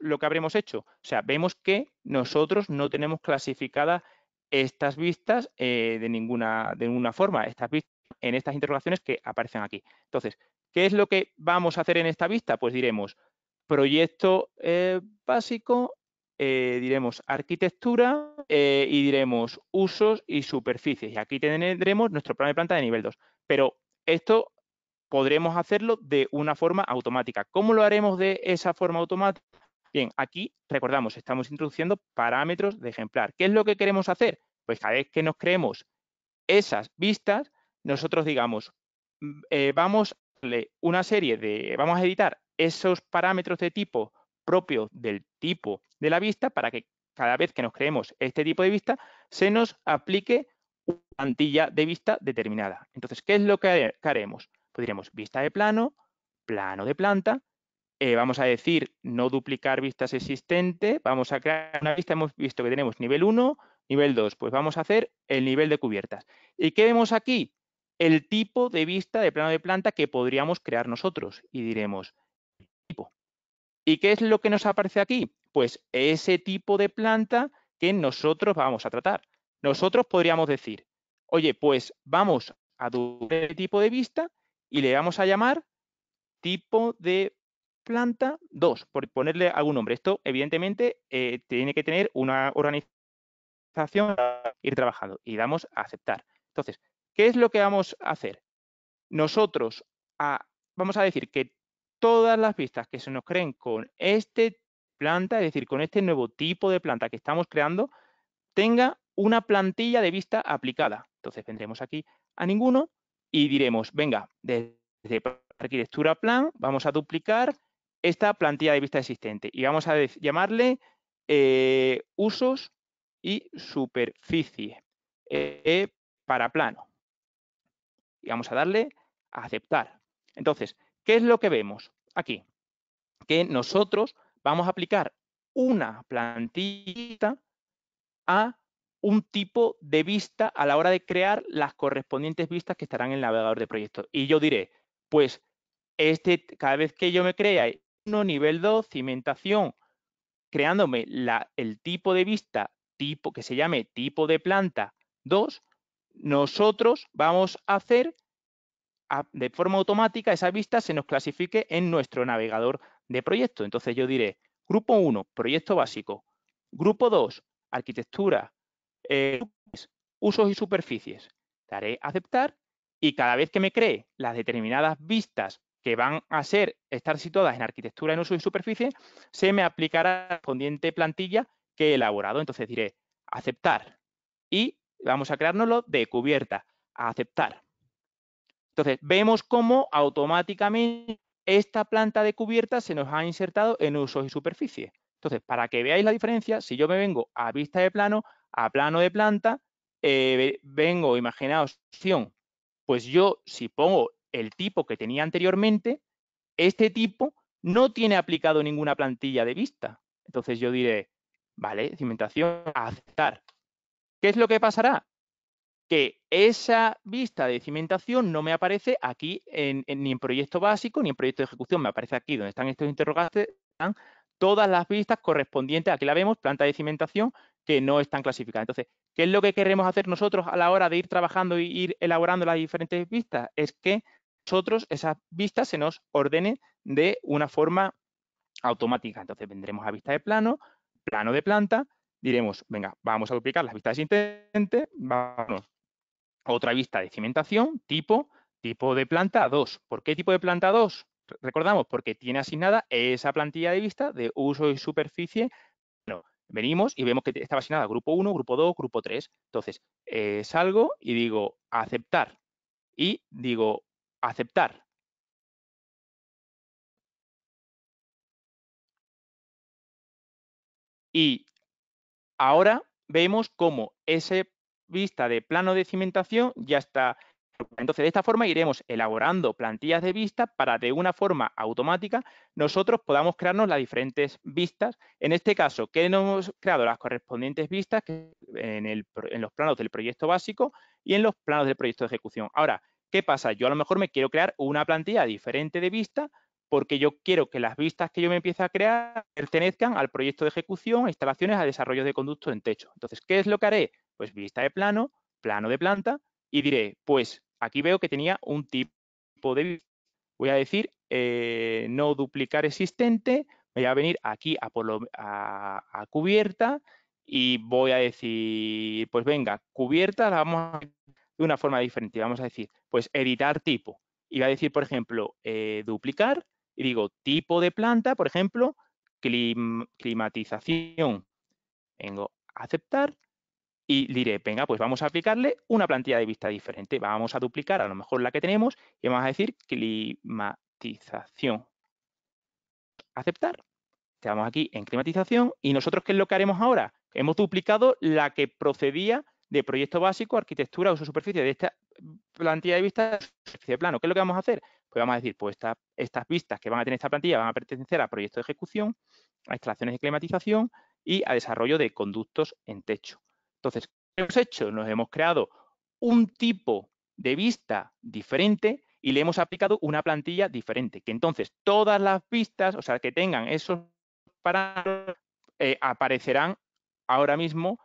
hecho? O sea, vemos que nosotros no tenemos clasificadas estas vistas de ninguna forma, estas vistas en estas interrogaciones que aparecen aquí. Entonces, ¿qué es lo que vamos a hacer en esta vista? Pues diremos proyecto básico, diremos arquitectura y diremos usos y superficies. Y aquí tendremos nuestro plano de planta de nivel 2. Pero esto podremos hacerlo de una forma automática. ¿Cómo lo haremos de esa forma automática? Bien, aquí recordamos, estamos introduciendo parámetros de ejemplar. ¿Qué es lo que queremos hacer? Pues cada vez que nos creemos esas vistas, nosotros digamos, vamos a editar esos parámetros de tipo propios del tipo de la vista para que cada vez que nos creemos este tipo de vista se nos aplique una plantilla de vista determinada. Entonces, ¿qué es lo que haremos? Pues diremos vista de plano, plano de planta, vamos a decir no duplicar vistas existentes, vamos a crear una vista, hemos visto que tenemos nivel 1, nivel 2, pues vamos a hacer el nivel de cubiertas. ¿Y qué vemos aquí? El tipo de vista de plano de planta que podríamos crear nosotros y diremos tipo. ¿Y qué es lo que nos aparece aquí? Pues ese tipo de planta que nosotros vamos a tratar. Nosotros podríamos decir, oye, pues vamos a duplicar el tipo de vista y le vamos a llamar tipo de planta 2, por ponerle algún nombre. Esto, evidentemente, tiene que tener una organización para ir trabajando y damos a aceptar. Entonces, ¿qué es lo que vamos a hacer? Nosotros vamos a decir que todas las vistas que se nos creen con este planta, es decir, con este nuevo tipo de planta que estamos creando, tenga una plantilla de vista aplicada. Entonces vendremos aquí a ninguno y diremos, venga, desde arquitectura plan, vamos a duplicar esta plantilla de vista existente y vamos a llamarle usos y superficie para plano. Y vamos a darle a aceptar. Entonces, ¿qué es lo que vemos aquí? Que nosotros vamos a aplicar una plantilla a un tipo de vista a la hora de crear las correspondientes vistas que estarán en el navegador de proyectos. Y yo diré, pues, cada vez que yo me crea nivel 2, cimentación, creándome el tipo de vista que se llame tipo de planta 2, nosotros vamos a hacer de forma automática esa vista se nos clasifique en nuestro navegador de proyecto. Entonces yo diré, grupo 1, proyecto básico. Grupo 2, arquitectura, usos y superficies. Daré aceptar y cada vez que me cree las determinadas vistas que van a estar situadas en arquitectura, en usos y superficie, se me aplicará la correspondiente plantilla que he elaborado. Entonces diré aceptar y vamos a creárnoslo de cubierta, a aceptar. Entonces, vemos cómo automáticamente esta planta de cubierta se nos ha insertado en usos y superficie. Entonces, para que veáis la diferencia, si yo me vengo a vista de plano, a plano de planta, vengo, imaginaos, pues yo si pongo el tipo que tenía anteriormente, este tipo no tiene aplicado ninguna plantilla de vista. Entonces yo diré, vale, cimentación, aceptar. ¿Qué es lo que pasará? Que esa vista de cimentación no me aparece aquí ni en proyecto básico ni en proyecto de ejecución. Me aparece aquí donde están estos interrogantes, están todas las vistas correspondientes, aquí la vemos, planta de cimentación, que no están clasificadas. Entonces, ¿qué es lo que queremos hacer nosotros a la hora de ir trabajando y ir elaborando las diferentes vistas? Es que nosotros esas vistas se nos ordenen de una forma automática. Entonces vendremos a vista de plano, plano de planta, diremos, venga, vamos a duplicar las vistas existentes, vamos otra vista de cimentación, tipo de planta 2. ¿Por qué tipo de planta 2? Recordamos, porque tiene asignada esa plantilla de vista de uso y superficie. Bueno, venimos y vemos que estaba asignada grupo 1, grupo 2, grupo 3. Entonces, salgo y digo aceptar. Y digo aceptar. Y ahora vemos cómo esa vista de plano de cimentación ya está. Entonces, de esta forma iremos elaborando plantillas de vistas para de una forma automática nosotros podamos crearnos las diferentes vistas. En este caso, que hemos creado las correspondientes vistas en los planos del proyecto básico y en los planos del proyecto de ejecución. Ahora, ¿qué pasa? Yo a lo mejor me quiero crear una plantilla diferente de vistas porque yo quiero que las vistas que yo me empiece a crear pertenezcan al proyecto de ejecución, a instalaciones, a desarrollo de conductos en techo. Entonces, ¿qué es lo que haré? Pues vista de plano, plano de planta, y diré, pues aquí veo que tenía un tipo de vista. Voy a decir no duplicar existente, voy a venir aquí a cubierta y voy a decir, pues venga, cubierta la vamos a hacer de una forma diferente. Vamos a decir, pues editar tipo. Y va a decir, por ejemplo, duplicar y digo tipo de planta, por ejemplo, climatización. Vengo a aceptar y diré, venga, pues vamos a aplicarle una plantilla de vista diferente. Vamos a duplicar a lo mejor la que tenemos y vamos a decir climatización. Aceptar. Estamos aquí en climatización y nosotros, ¿qué es lo que haremos ahora? Hemos duplicado la que procedía de proyecto básico, arquitectura, uso superficie de esta plantilla de vista de plano. ¿Qué es lo que vamos a hacer? Pues vamos a decir, pues estas vistas que van a tener esta plantilla van a pertenecer a proyecto de ejecución, a instalaciones de climatización y a desarrollo de conductos en techo. Entonces, ¿qué hemos hecho? Nos hemos creado un tipo de vista diferente y le hemos aplicado una plantilla diferente, que entonces todas las vistas, o sea, que tengan esos parámetros, aparecerán ahora mismo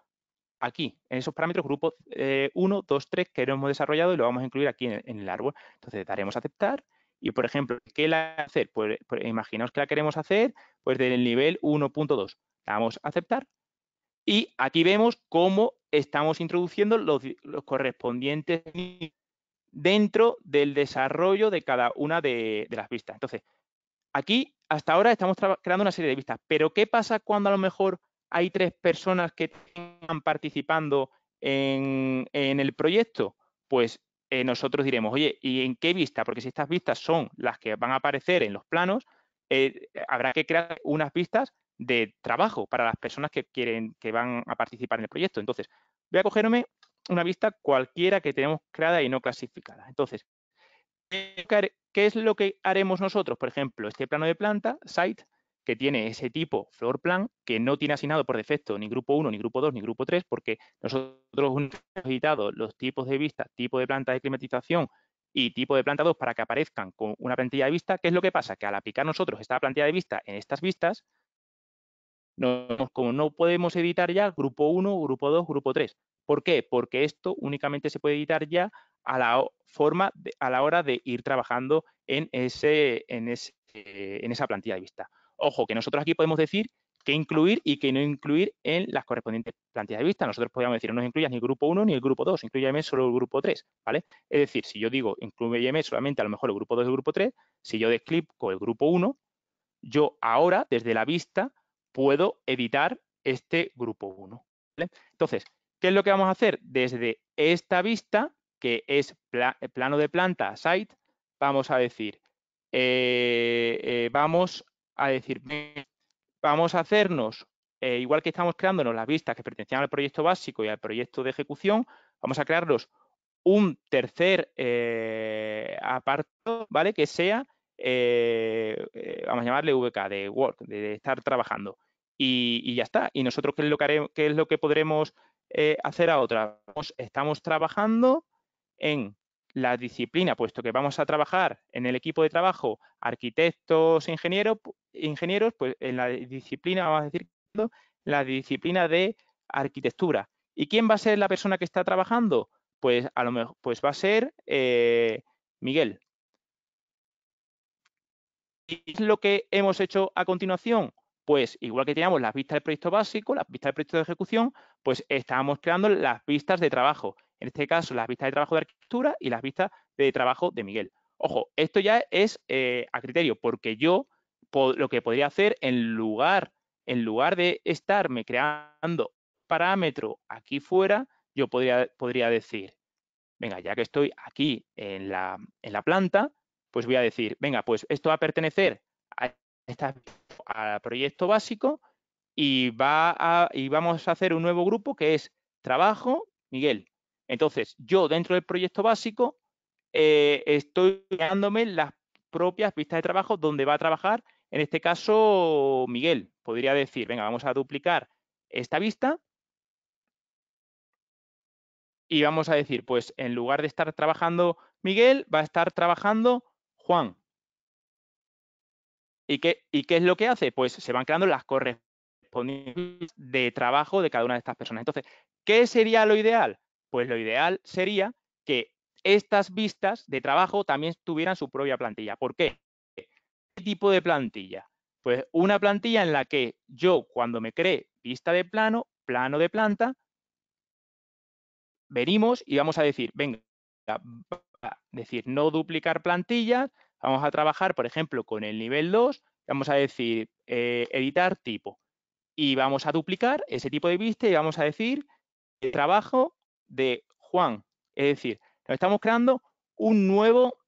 aquí, en esos parámetros, grupos 1, 2, 3 que hemos desarrollado y lo vamos a incluir aquí en el árbol. Entonces, daremos a aceptar y, por ejemplo, ¿qué la hacer? Pues imaginaos que la queremos hacer pues del nivel 1.2. La vamos a aceptar y aquí vemos cómo estamos introduciendo los correspondientes dentro del desarrollo de cada una de las vistas. Entonces, aquí hasta ahora estamos creando una serie de vistas, pero ¿qué pasa cuando a lo mejor hay 3 personas que están participando en el proyecto? Pues nosotros diremos, oye, ¿y en qué vista? Porque si estas vistas son las que van a aparecer en los planos, habrá que crear unas vistas de trabajo para las personas que van a participar en el proyecto. Entonces, voy a cogerme una vista cualquiera que tenemos creada y no clasificada. Entonces, ¿qué es lo que haremos nosotros? Por ejemplo, este plano de planta, site, que tiene ese tipo floor plan, que no tiene asignado por defecto ni grupo 1, ni grupo 2, ni grupo 3, porque nosotros hemos editado los tipos de vista, tipo de planta de climatización y tipo de planta 2 para que aparezcan con una plantilla de vista. ¿Qué es lo que pasa? Que al aplicar nosotros esta plantilla de vista en estas vistas, Como no podemos editar ya grupo 1, grupo 2, grupo 3. ¿Por qué? Porque esto únicamente se puede editar ya a la hora de ir trabajando en esa plantilla de vista. Ojo, que nosotros aquí podemos decir qué incluir y qué no incluir en las correspondientes plantillas de vista. Nosotros podríamos decir, no nos incluyas ni el grupo 1 ni el grupo 2, incluyame solo el grupo 3, ¿vale? Es decir, si yo digo, incluyeme solamente a lo mejor el grupo 2 y el grupo 3, si yo desclico el grupo 1, yo ahora, desde la vista, puedo editar este grupo 1, ¿vale? Entonces, ¿qué es lo que vamos a hacer? Desde esta vista, que es plano de planta, site, vamos a decir, vamos a hacernos, igual que estamos creándonos las vistas que pertenecían al proyecto básico y al proyecto de ejecución, vamos a crearnos un tercer apartado, ¿vale? Que sea, vamos a llamarle VK, de work, de estar trabajando. Y ya está. ¿Y nosotros qué es lo que qué es lo que podremos hacer ahora? Estamos trabajando en la disciplina, puesto que vamos a trabajar en el equipo de trabajo arquitectos, ingenieros, pues en la disciplina, vamos a decir, la disciplina de arquitectura. ¿Y quién va a ser la persona que está trabajando? Pues a lo mejor pues va a ser Miguel. ¿Y qué es lo que hemos hecho a continuación? Pues igual que teníamos las vistas del proyecto básico, las vistas del proyecto de ejecución, pues estábamos creando las vistas de trabajo. En este caso, las vistas de trabajo de arquitectura y las vistas de trabajo de Miguel. Ojo, esto ya es a criterio, porque yo lo que podría hacer en lugar de estarme creando parámetro aquí fuera, yo podría decir, venga, ya que estoy aquí en la planta, pues voy a decir, venga, pues esto va a pertenecer al proyecto básico y vamos a hacer un nuevo grupo que es trabajo Miguel. Entonces, yo dentro del proyecto básico estoy creándome las propias vistas de trabajo donde va a trabajar, en este caso, Miguel. Podría decir, venga, vamos a duplicar esta vista y vamos a decir, pues en lugar de estar trabajando Miguel, va a estar trabajando Juan. ¿Y qué es lo que hace? Pues se van creando las correspondientes de trabajo de cada una de estas personas. Entonces, ¿qué sería lo ideal? Pues lo ideal sería que estas vistas de trabajo también tuvieran su propia plantilla. ¿Por qué? ¿Qué tipo de plantilla? Pues una plantilla en la que yo, cuando me cree vista de plano, plano de planta, venimos y vamos a decir, venga, decir no duplicar plantillas, vamos a trabajar, por ejemplo, con el nivel 2, vamos a decir editar tipo y vamos a duplicar ese tipo de vista y vamos a decir el trabajo de Juan. Es decir, nos estamos creando un nuevo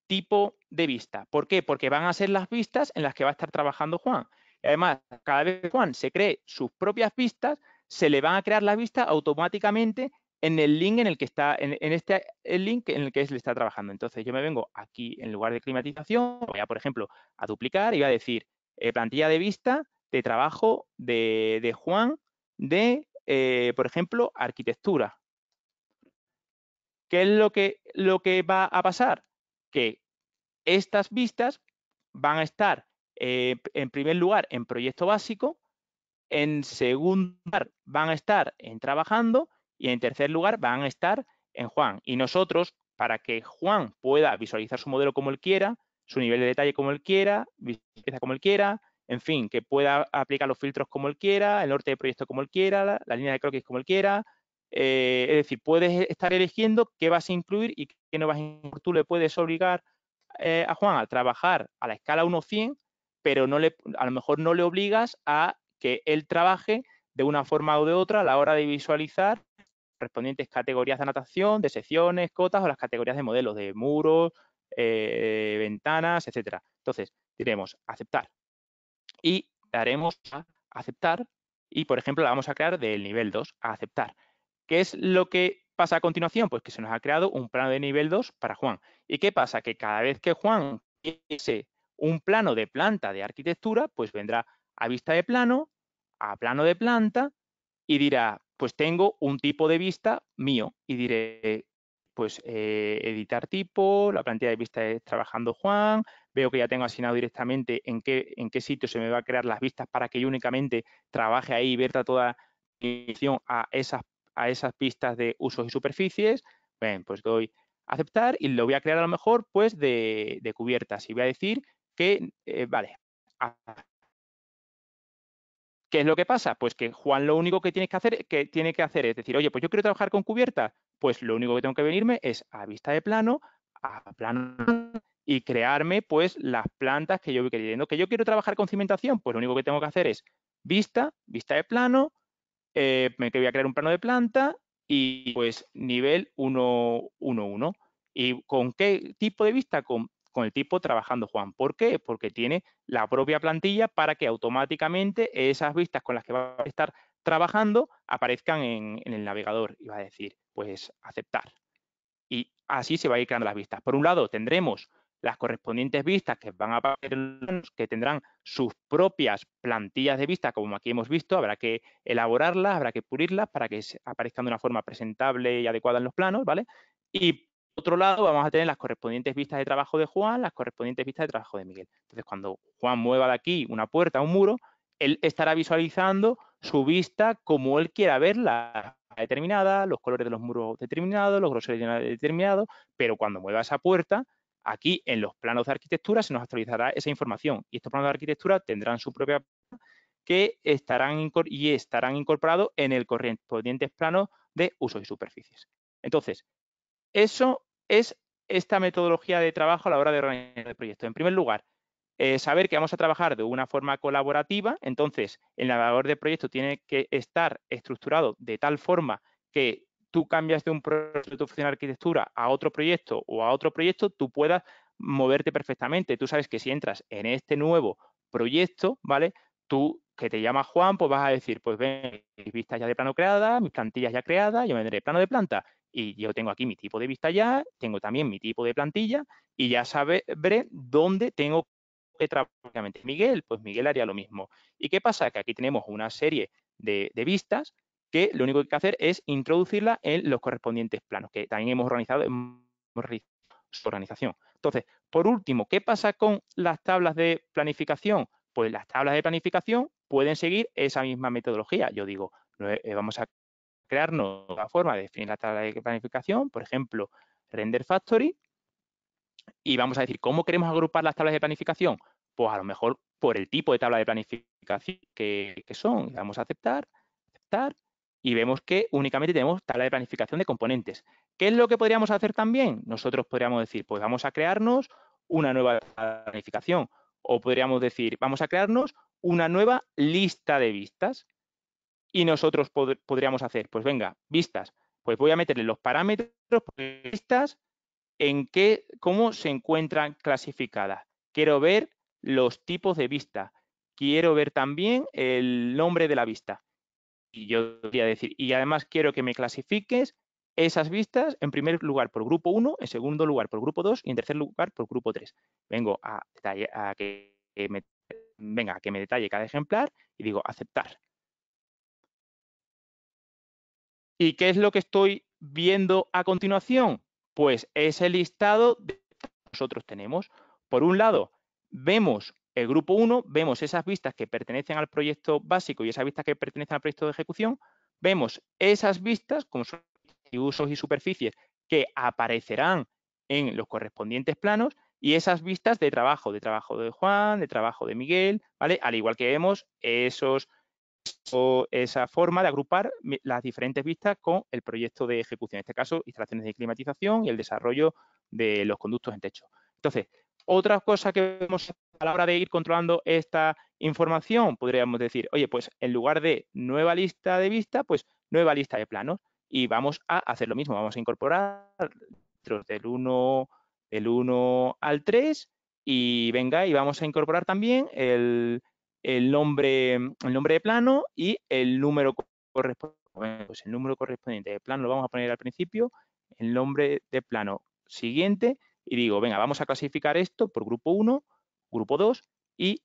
tipo de vista. ¿Por qué? Porque van a ser las vistas en las que va a estar trabajando Juan. Y además, cada vez que Juan se cree sus propias vistas, se le van a crear las vistas automáticamente en el link en el que está, el link en el que él está trabajando. Entonces, yo me vengo aquí en lugar de climatización, voy a, por ejemplo, a duplicar y voy a decir plantilla de vista de trabajo de Juan de, por ejemplo, arquitectura. ¿Qué es lo que va a pasar? Que estas vistas van a estar, en primer lugar, en proyecto básico, en segundo lugar, van a estar en trabajando y en tercer lugar, van a estar en Juan. Y nosotros, para que Juan pueda visualizar su modelo como él quiera, su nivel de detalle como él quiera, visualiza como él quiera, en fin, que pueda aplicar los filtros como él quiera, el norte de proyecto como él quiera, la línea de croquis como él quiera. Es decir, puedes estar eligiendo qué vas a incluir y qué no vas a incluir. Tú le puedes obligar a Juan a trabajar a la escala 1:100, pero a lo mejor no le obligas a que él trabaje de una forma o de otra a la hora de visualizar correspondientes categorías de anotación, de secciones, cotas o las categorías de modelos, de muros, ventanas, etcétera. Entonces, diremos aceptar y daremos a aceptar y, por ejemplo, la vamos a crear del nivel 2 a aceptar. ¿Qué es lo que pasa a continuación? Pues que se nos ha creado un plano de nivel 2 para Juan. ¿Y qué pasa? Que cada vez que Juan hiciese un plano de planta de arquitectura, pues vendrá a vista de plano, a plano de planta y dirá, pues tengo un tipo de vista mío y diré, pues editar tipo, la plantilla de vista es trabajando Juan, veo que ya tengo asignado directamente en qué sitio se me va a crear las vistas para que yo únicamente trabaje ahí y vierta toda mi atención a esas vistas de usos y superficies. Bien, pues doy aceptar y lo voy a crear a lo mejor pues de cubiertas y voy a decir que, vale, ¿qué es lo que pasa? Pues que Juan lo único que tiene que hacer es decir, oye, pues yo quiero trabajar con cubierta, pues lo único que tengo que venirme es a vista de plano, a plano y crearme pues las plantas que yo voy queriendo. ¿Que yo quiero trabajar con cimentación? Pues lo único que tengo que hacer es vista de plano, me voy a crear un plano de planta y pues nivel 1.1.1. ¿Y con qué tipo de vista? Con el tipo trabajando Juan. ¿Por qué? Porque tiene la propia plantilla para que automáticamente esas vistas con las que va a estar trabajando aparezcan en el navegador. Y va a decir, pues aceptar. Y así se va a ir creando las vistas. Por un lado, tendremos las correspondientes vistas que van a aparecer, que tendrán sus propias plantillas de vista, como aquí hemos visto, habrá que elaborarlas, habrá que pulirlas para que aparezcan de una forma presentable y adecuada en los planos, ¿vale? Y por otro lado, vamos a tener las correspondientes vistas de trabajo de Juan, las correspondientes vistas de trabajo de Miguel. Entonces, cuando Juan mueva de aquí una puerta, un muro, él estará visualizando su vista como él quiera verla, determinada, los colores de los muros determinados, los grosores determinados, pero cuando mueva esa puerta, aquí en los planos de arquitectura se nos actualizará esa información y estos planos de arquitectura tendrán su propia que estarán incorporados en el correspondiente plano de usos y superficies. Entonces, eso es esta metodología de trabajo a la hora de organizar el proyecto. En primer lugar, saber que vamos a trabajar de una forma colaborativa, entonces el navegador de proyecto tiene que estar estructurado de tal forma que tú cambias de un proyecto de tu oficina de arquitectura a otro proyecto o a otro proyecto, tú puedas moverte perfectamente. Tú sabes que si entras en este nuevo proyecto, ¿vale? Tú, que te llamas Juan, pues vas a decir, pues ven, mis vistas ya de plano creadas, mis plantillas ya creadas, yo me vendré plano de planta y yo tengo aquí mi tipo de vista ya, tengo también mi tipo de plantilla y ya sabré dónde tengo que trabajar. Miguel, pues Miguel haría lo mismo. ¿Y qué pasa? Que aquí tenemos una serie de vistas que lo único que hay que hacer es introducirla en los correspondientes planos, que también hemos realizado su organización. Entonces, por último, ¿qué pasa con las tablas de planificación? Pues las tablas de planificación pueden seguir esa misma metodología. Yo digo, vamos a crearnos una forma de definir la tabla de planificación, por ejemplo, Render Factory, y vamos a decir, ¿cómo queremos agrupar las tablas de planificación? Pues a lo mejor por el tipo de tabla de planificación que son. Vamos a aceptar, y vemos que únicamente tenemos tabla de planificación de componentes. ¿Qué es lo que podríamos hacer también? Nosotros podríamos decir, pues vamos a crearnos una nueva planificación. O podríamos decir, vamos a crearnos una nueva lista de vistas. Y nosotros podríamos hacer, pues venga, vistas, pues voy a meterle los parámetros de vistas cómo se encuentran clasificadas. Quiero ver los tipos de vista. Quiero ver también el nombre de la vista. Y yo voy a decir, y además quiero que me clasifiques esas vistas en primer lugar por grupo 1, en segundo lugar por grupo 2 y en tercer lugar por grupo 3. Vengo a que me detalle cada ejemplar y digo aceptar. ¿Y qué es lo que estoy viendo a continuación? Pues ese listado que nosotros tenemos. Por un lado, vemos el grupo 1, vemos esas vistas que pertenecen al proyecto básico y esas vistas que pertenecen al proyecto de ejecución. Vemos esas vistas, como son usos y superficies, que aparecerán en los correspondientes planos y esas vistas de trabajo de Juan, de trabajo de Miguel, ¿vale? Al igual que vemos esa forma de agrupar las diferentes vistas con el proyecto de ejecución, en este caso, instalaciones de climatización y el desarrollo de los conductos en techo. Entonces, otra cosa que vemos a la hora de ir controlando esta información, podríamos decir, oye, pues en lugar de nueva lista de vistas, pues nueva lista de planos y vamos a hacer lo mismo, vamos a incorporar del 1 al 3 y venga, y vamos a incorporar también el nombre de plano y el número correspondiente. Pues el número correspondiente de plano lo vamos a poner al principio, el nombre de plano siguiente y digo, venga, vamos a clasificar esto por grupo 1, grupo 2 y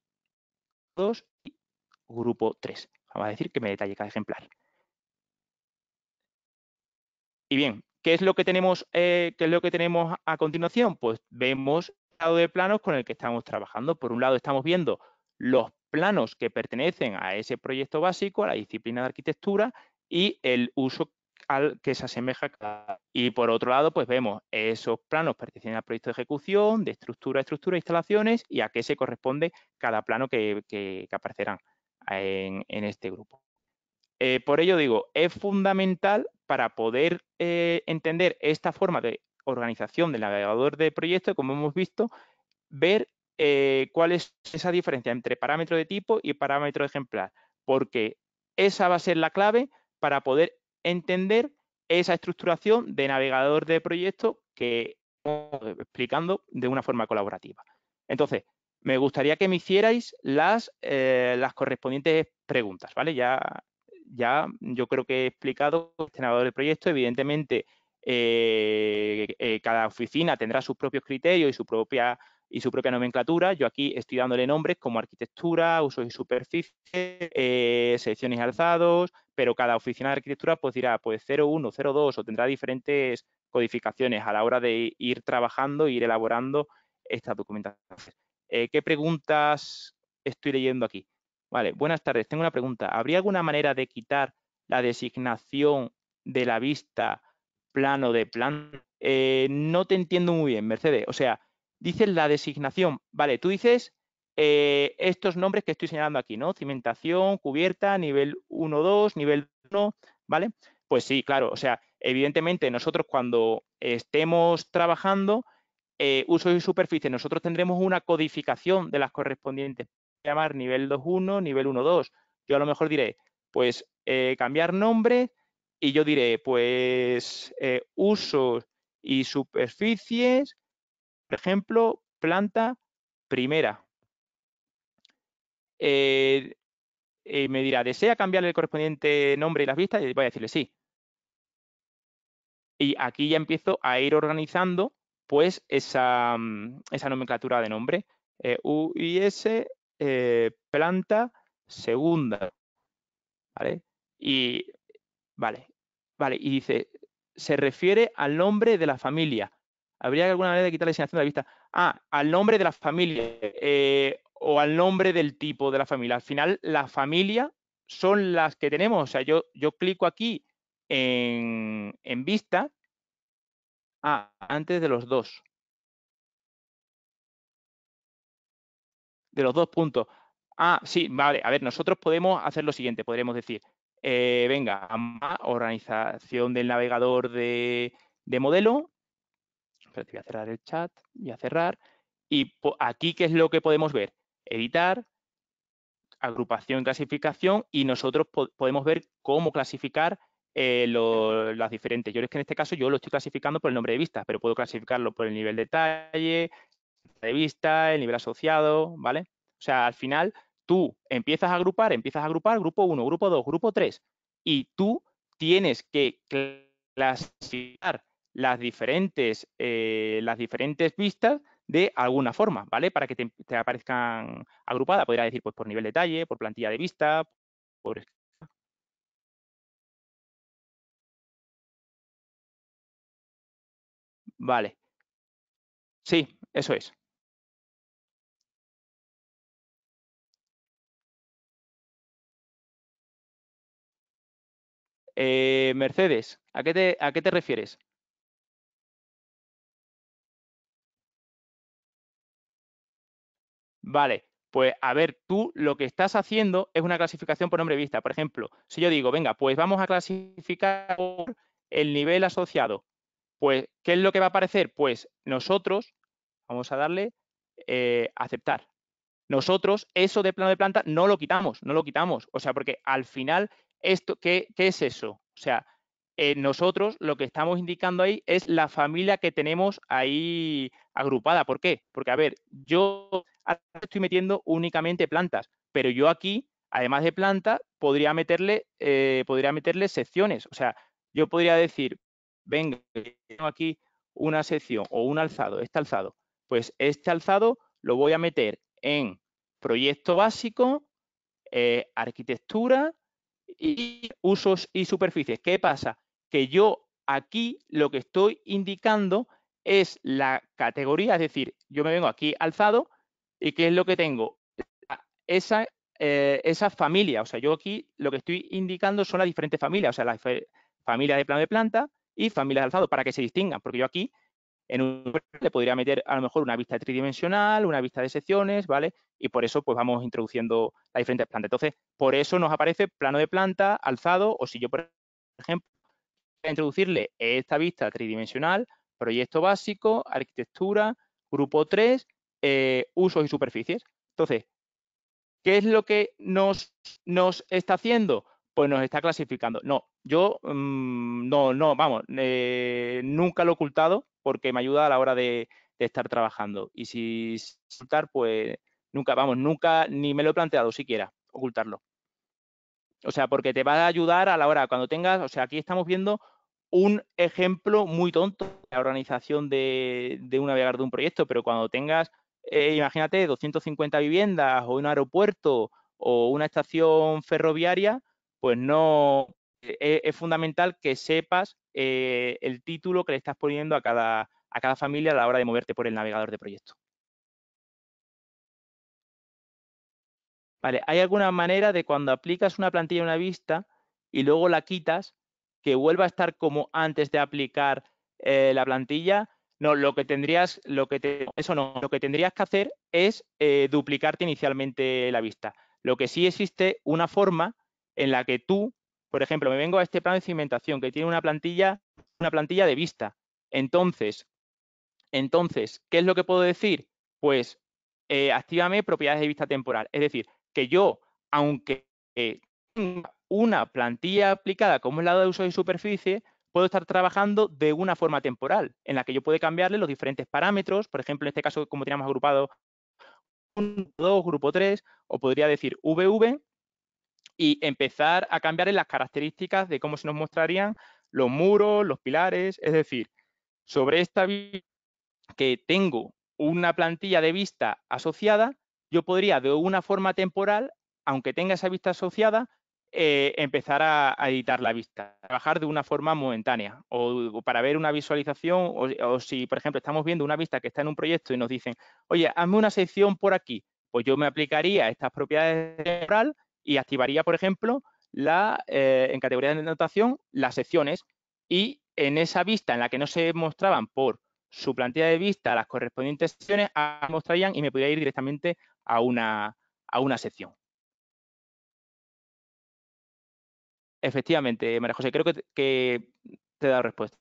grupo 3. Vamos a decir que me detalle cada ejemplar. Y bien, ¿qué es lo que tenemos a continuación? Pues vemos de planos con el que estamos trabajando. Por un lado, estamos viendo los planos que pertenecen a ese proyecto básico, a la disciplina de arquitectura, y el uso al que se asemeja cada. Y por otro lado, pues vemos esos planos pertenecientes al proyecto de ejecución, de estructura, instalaciones, y a qué se corresponde cada plano que aparecerán en este grupo. Por ello digo, es fundamental para poder entender esta forma de organización del navegador de proyecto, como hemos visto, ver cuál es esa diferencia entre parámetro de tipo y parámetro de ejemplar, porque esa va a ser la clave para poder entender esa estructuración de navegador de proyecto que estamos explicando de una forma colaborativa. Entonces, me gustaría que me hicierais las correspondientes preguntas, ¿vale? Ya yo creo que he explicado este navegador de proyecto. Evidentemente, cada oficina tendrá sus propios criterios y su propia nomenclatura. Yo aquí estoy dándole nombres como arquitectura, usos y superficies, secciones y alzados, pero cada oficina de arquitectura pues dirá pues 01, 02 o tendrá diferentes codificaciones a la hora de ir trabajando e ir elaborando estas documentaciones. ¿Qué preguntas estoy leyendo aquí? Vale, buenas tardes. Tengo una pregunta. ¿Habría alguna manera de quitar la designación de la vista plano de plano? No te entiendo muy bien, Mercedes. O sea, dices la designación. Vale, tú dices estos nombres que estoy señalando aquí, ¿no? Cimentación, cubierta, nivel 1, 2, nivel 1, ¿vale? Pues sí, claro. O sea, evidentemente nosotros cuando estemos trabajando usos y superficies, nosotros tendremos una codificación de las correspondientes. Llamar nivel 2.1, nivel 1.2. Yo a lo mejor diré, pues cambiar nombre y yo diré, pues usos y superficies, por ejemplo, planta primera. Me dirá, ¿desea cambiarle el correspondiente nombre y las vistas? Y voy a decirle sí. Y aquí ya empiezo a ir organizando pues esa nomenclatura de nombre. UIS, planta segunda, ¿vale? Y, vale, y dice, se refiere al nombre de la familia. ¿Habría alguna manera de quitar la designación de la vista? Ah, al nombre de la familia o al nombre del tipo de la familia. Al final, la familia son las que tenemos. O sea, yo clico aquí en vista. Ah, antes de los dos. De los dos puntos. Ah, sí, vale. A ver, nosotros podemos hacer lo siguiente. Podríamos decir, venga, organización del navegador de modelo. Espérate, voy a cerrar el chat, voy a cerrar. Y aquí, ¿qué es lo que podemos ver? Editar, agrupación, clasificación, y nosotros podemos ver cómo clasificar las diferentes. Yo es que en este caso yo lo estoy clasificando por el nombre de vista, pero puedo clasificarlo por el nivel de detalle, de vista, el nivel asociado, ¿vale? O sea, al final tú empiezas a agrupar, grupo 1, grupo 2, grupo 3, y tú tienes que clasificar las diferentes vistas de alguna forma, ¿vale? Para que te aparezcan agrupadas. Podría decir, pues, por nivel de detalle, por plantilla de vista, por... Vale. Sí, eso es. Mercedes, ¿a qué te refieres? Vale, pues a ver, tú lo que estás haciendo es una clasificación por nombre de vista. Por ejemplo, si yo digo, venga, pues vamos a clasificar por el nivel asociado, pues, ¿qué es lo que va a aparecer? Pues nosotros vamos a darle aceptar. Nosotros eso de plano de planta no lo quitamos, no lo quitamos. O sea, porque al final, ¿qué es eso? O sea, nosotros lo que estamos indicando ahí es la familia que tenemos ahí agrupada. ¿Por qué? Porque, a ver, yo estoy metiendo únicamente plantas, pero yo aquí, además de plantas, podría meterle secciones. O sea, yo podría decir, venga, tengo aquí una sección o un alzado, este alzado. Pues este alzado lo voy a meter en proyecto básico, arquitectura y usos y superficies. ¿Qué pasa? Que yo aquí lo que estoy indicando es la categoría, es decir, yo me vengo aquí alzado y ¿qué es lo que tengo? Esa familia, o sea, yo aquí lo que estoy indicando son las diferentes familias, o sea, la familia de plano de planta y familias de alzado, para que se distingan, porque yo aquí en un le podría meter a lo mejor una vista tridimensional, una vista de secciones, ¿vale? Y por eso pues vamos introduciendo las diferentes plantas. Entonces, por eso nos aparece plano de planta, alzado, o si yo, por ejemplo, voy a introducirle esta vista tridimensional, proyecto básico, arquitectura, grupo 3, usos y superficies. Entonces, ¿qué es lo que nos está haciendo? Pues nos está clasificando. No, yo no, vamos, nunca lo he ocultado porque me ayuda a la hora de estar trabajando. Y si ocultar, pues nunca, vamos, nunca ni me lo he planteado siquiera ocultarlo. O sea, porque te va a ayudar a la hora, cuando tengas, o sea, aquí estamos viendo un ejemplo muy tonto de la organización de un navegador de un proyecto, pero cuando tengas, imagínate, 250 viviendas o un aeropuerto o una estación ferroviaria, pues no, es fundamental que sepas el título que le estás poniendo a cada familia a la hora de moverte por el navegador de proyecto. Vale, ¿hay alguna manera de cuando aplicas una plantilla en una vista y luego la quitas, que vuelva a estar como antes de aplicar la plantilla? No, eso no, lo que tendrías que hacer es duplicarte inicialmente la vista. Lo que sí existe una forma en la que tú, por ejemplo, me vengo a este plano de cimentación que tiene una plantilla de vista. Entonces, ¿qué es lo que puedo decir? Pues actívame propiedades de vista temporal. Es decir, que yo, aunque tenga una plantilla aplicada como es la de uso y superficie, puedo estar trabajando de una forma temporal, en la que yo puedo cambiarle los diferentes parámetros, por ejemplo, en este caso, como teníamos agrupado 1, 2, grupo 3, o podría decir VV y empezar a cambiar en las características de cómo se nos mostrarían los muros, los pilares, es decir, sobre esta que tengo una plantilla de vista asociada, yo podría de una forma temporal, aunque tenga esa vista asociada, empezar a editar la vista, trabajar de una forma momentánea o para ver una visualización o si, por ejemplo, estamos viendo una vista que está en un proyecto y nos dicen, oye, hazme una sección por aquí, pues yo me aplicaría estas propiedades de temporal y activaría, por ejemplo, en categoría de notación, las secciones y en esa vista en la que no se mostraban por su plantilla de vista, las correspondientes secciones, mostrarían y me podría ir directamente a una sección. Efectivamente, María José, creo que te he dado respuesta.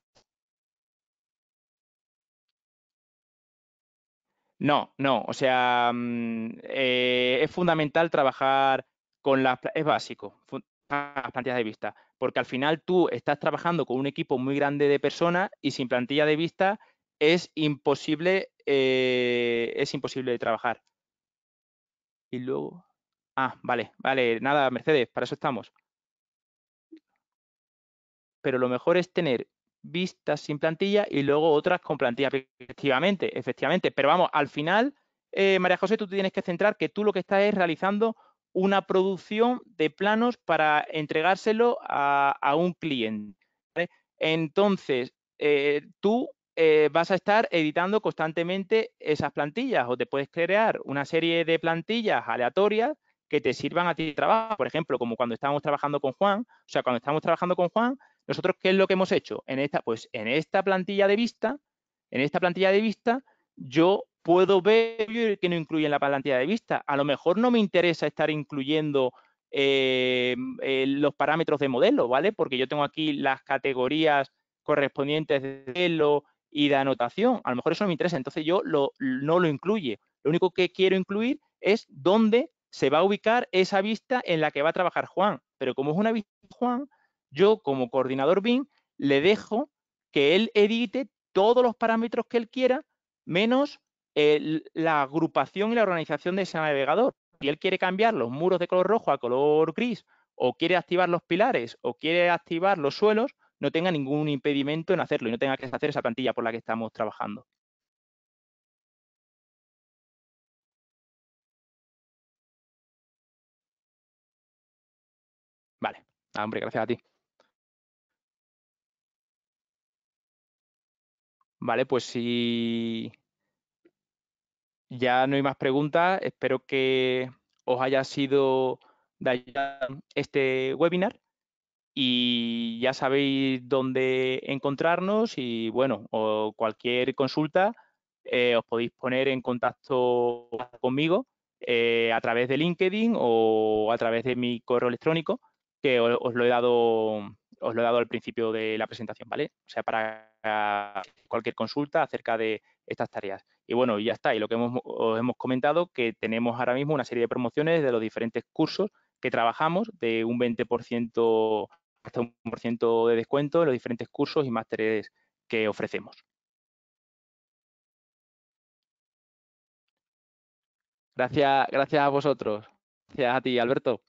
No, no, o sea, es fundamental trabajar con es básico, las plantillas de vista, porque al final tú estás trabajando con un equipo muy grande de personas y sin plantilla de vista es imposible de trabajar. Y luego, vale, vale, nada, Mercedes, para eso estamos. Pero lo mejor es tener vistas sin plantilla y luego otras con plantilla, efectivamente. Pero vamos, al final, María José, tú te tienes que centrar que tú lo que estás es realizando una producción de planos para entregárselo a un cliente. ¿Vale? Entonces, tú vas a estar editando constantemente esas plantillas o te puedes crear una serie de plantillas aleatorias que te sirvan a ti de trabajo. Por ejemplo, como cuando estábamos trabajando con Juan, o sea, cuando estábamos trabajando con Juan, nosotros, ¿qué es lo que hemos hecho? Pues en esta plantilla de vista, yo puedo ver que no incluye en la plantilla de vista. A lo mejor no me interesa estar incluyendo los parámetros de modelo, ¿vale? Porque yo tengo aquí las categorías correspondientes de modelo y de anotación. A lo mejor eso no me interesa, entonces yo no lo incluye. Lo único que quiero incluir es dónde se va a ubicar esa vista en la que va a trabajar Juan. Pero como es una vista de Juan, yo como coordinador BIM le dejo que él edite todos los parámetros que él quiera, menos la agrupación y la organización de ese navegador. Si él quiere cambiar los muros de color rojo a color gris, o quiere activar los pilares, o quiere activar los suelos, no tenga ningún impedimento en hacerlo y no tenga que hacer esa plantilla por la que estamos trabajando. Vale, hombre, gracias a ti. Vale, pues si ya no hay más preguntas, espero que os haya sido de ayuda este webinar y ya sabéis dónde encontrarnos y bueno, o cualquier consulta os podéis poner en contacto conmigo a través de LinkedIn o a través de mi correo electrónico que os lo he dado al principio de la presentación, ¿vale? O sea, para cualquier consulta acerca de estas tareas. Y bueno, ya está. Y lo que os hemos comentado, que tenemos ahora mismo una serie de promociones de los diferentes cursos que trabajamos, de un 20% hasta un por ciento de descuento en los diferentes cursos y másteres que ofrecemos. Gracias a vosotros. Gracias a ti, Alberto.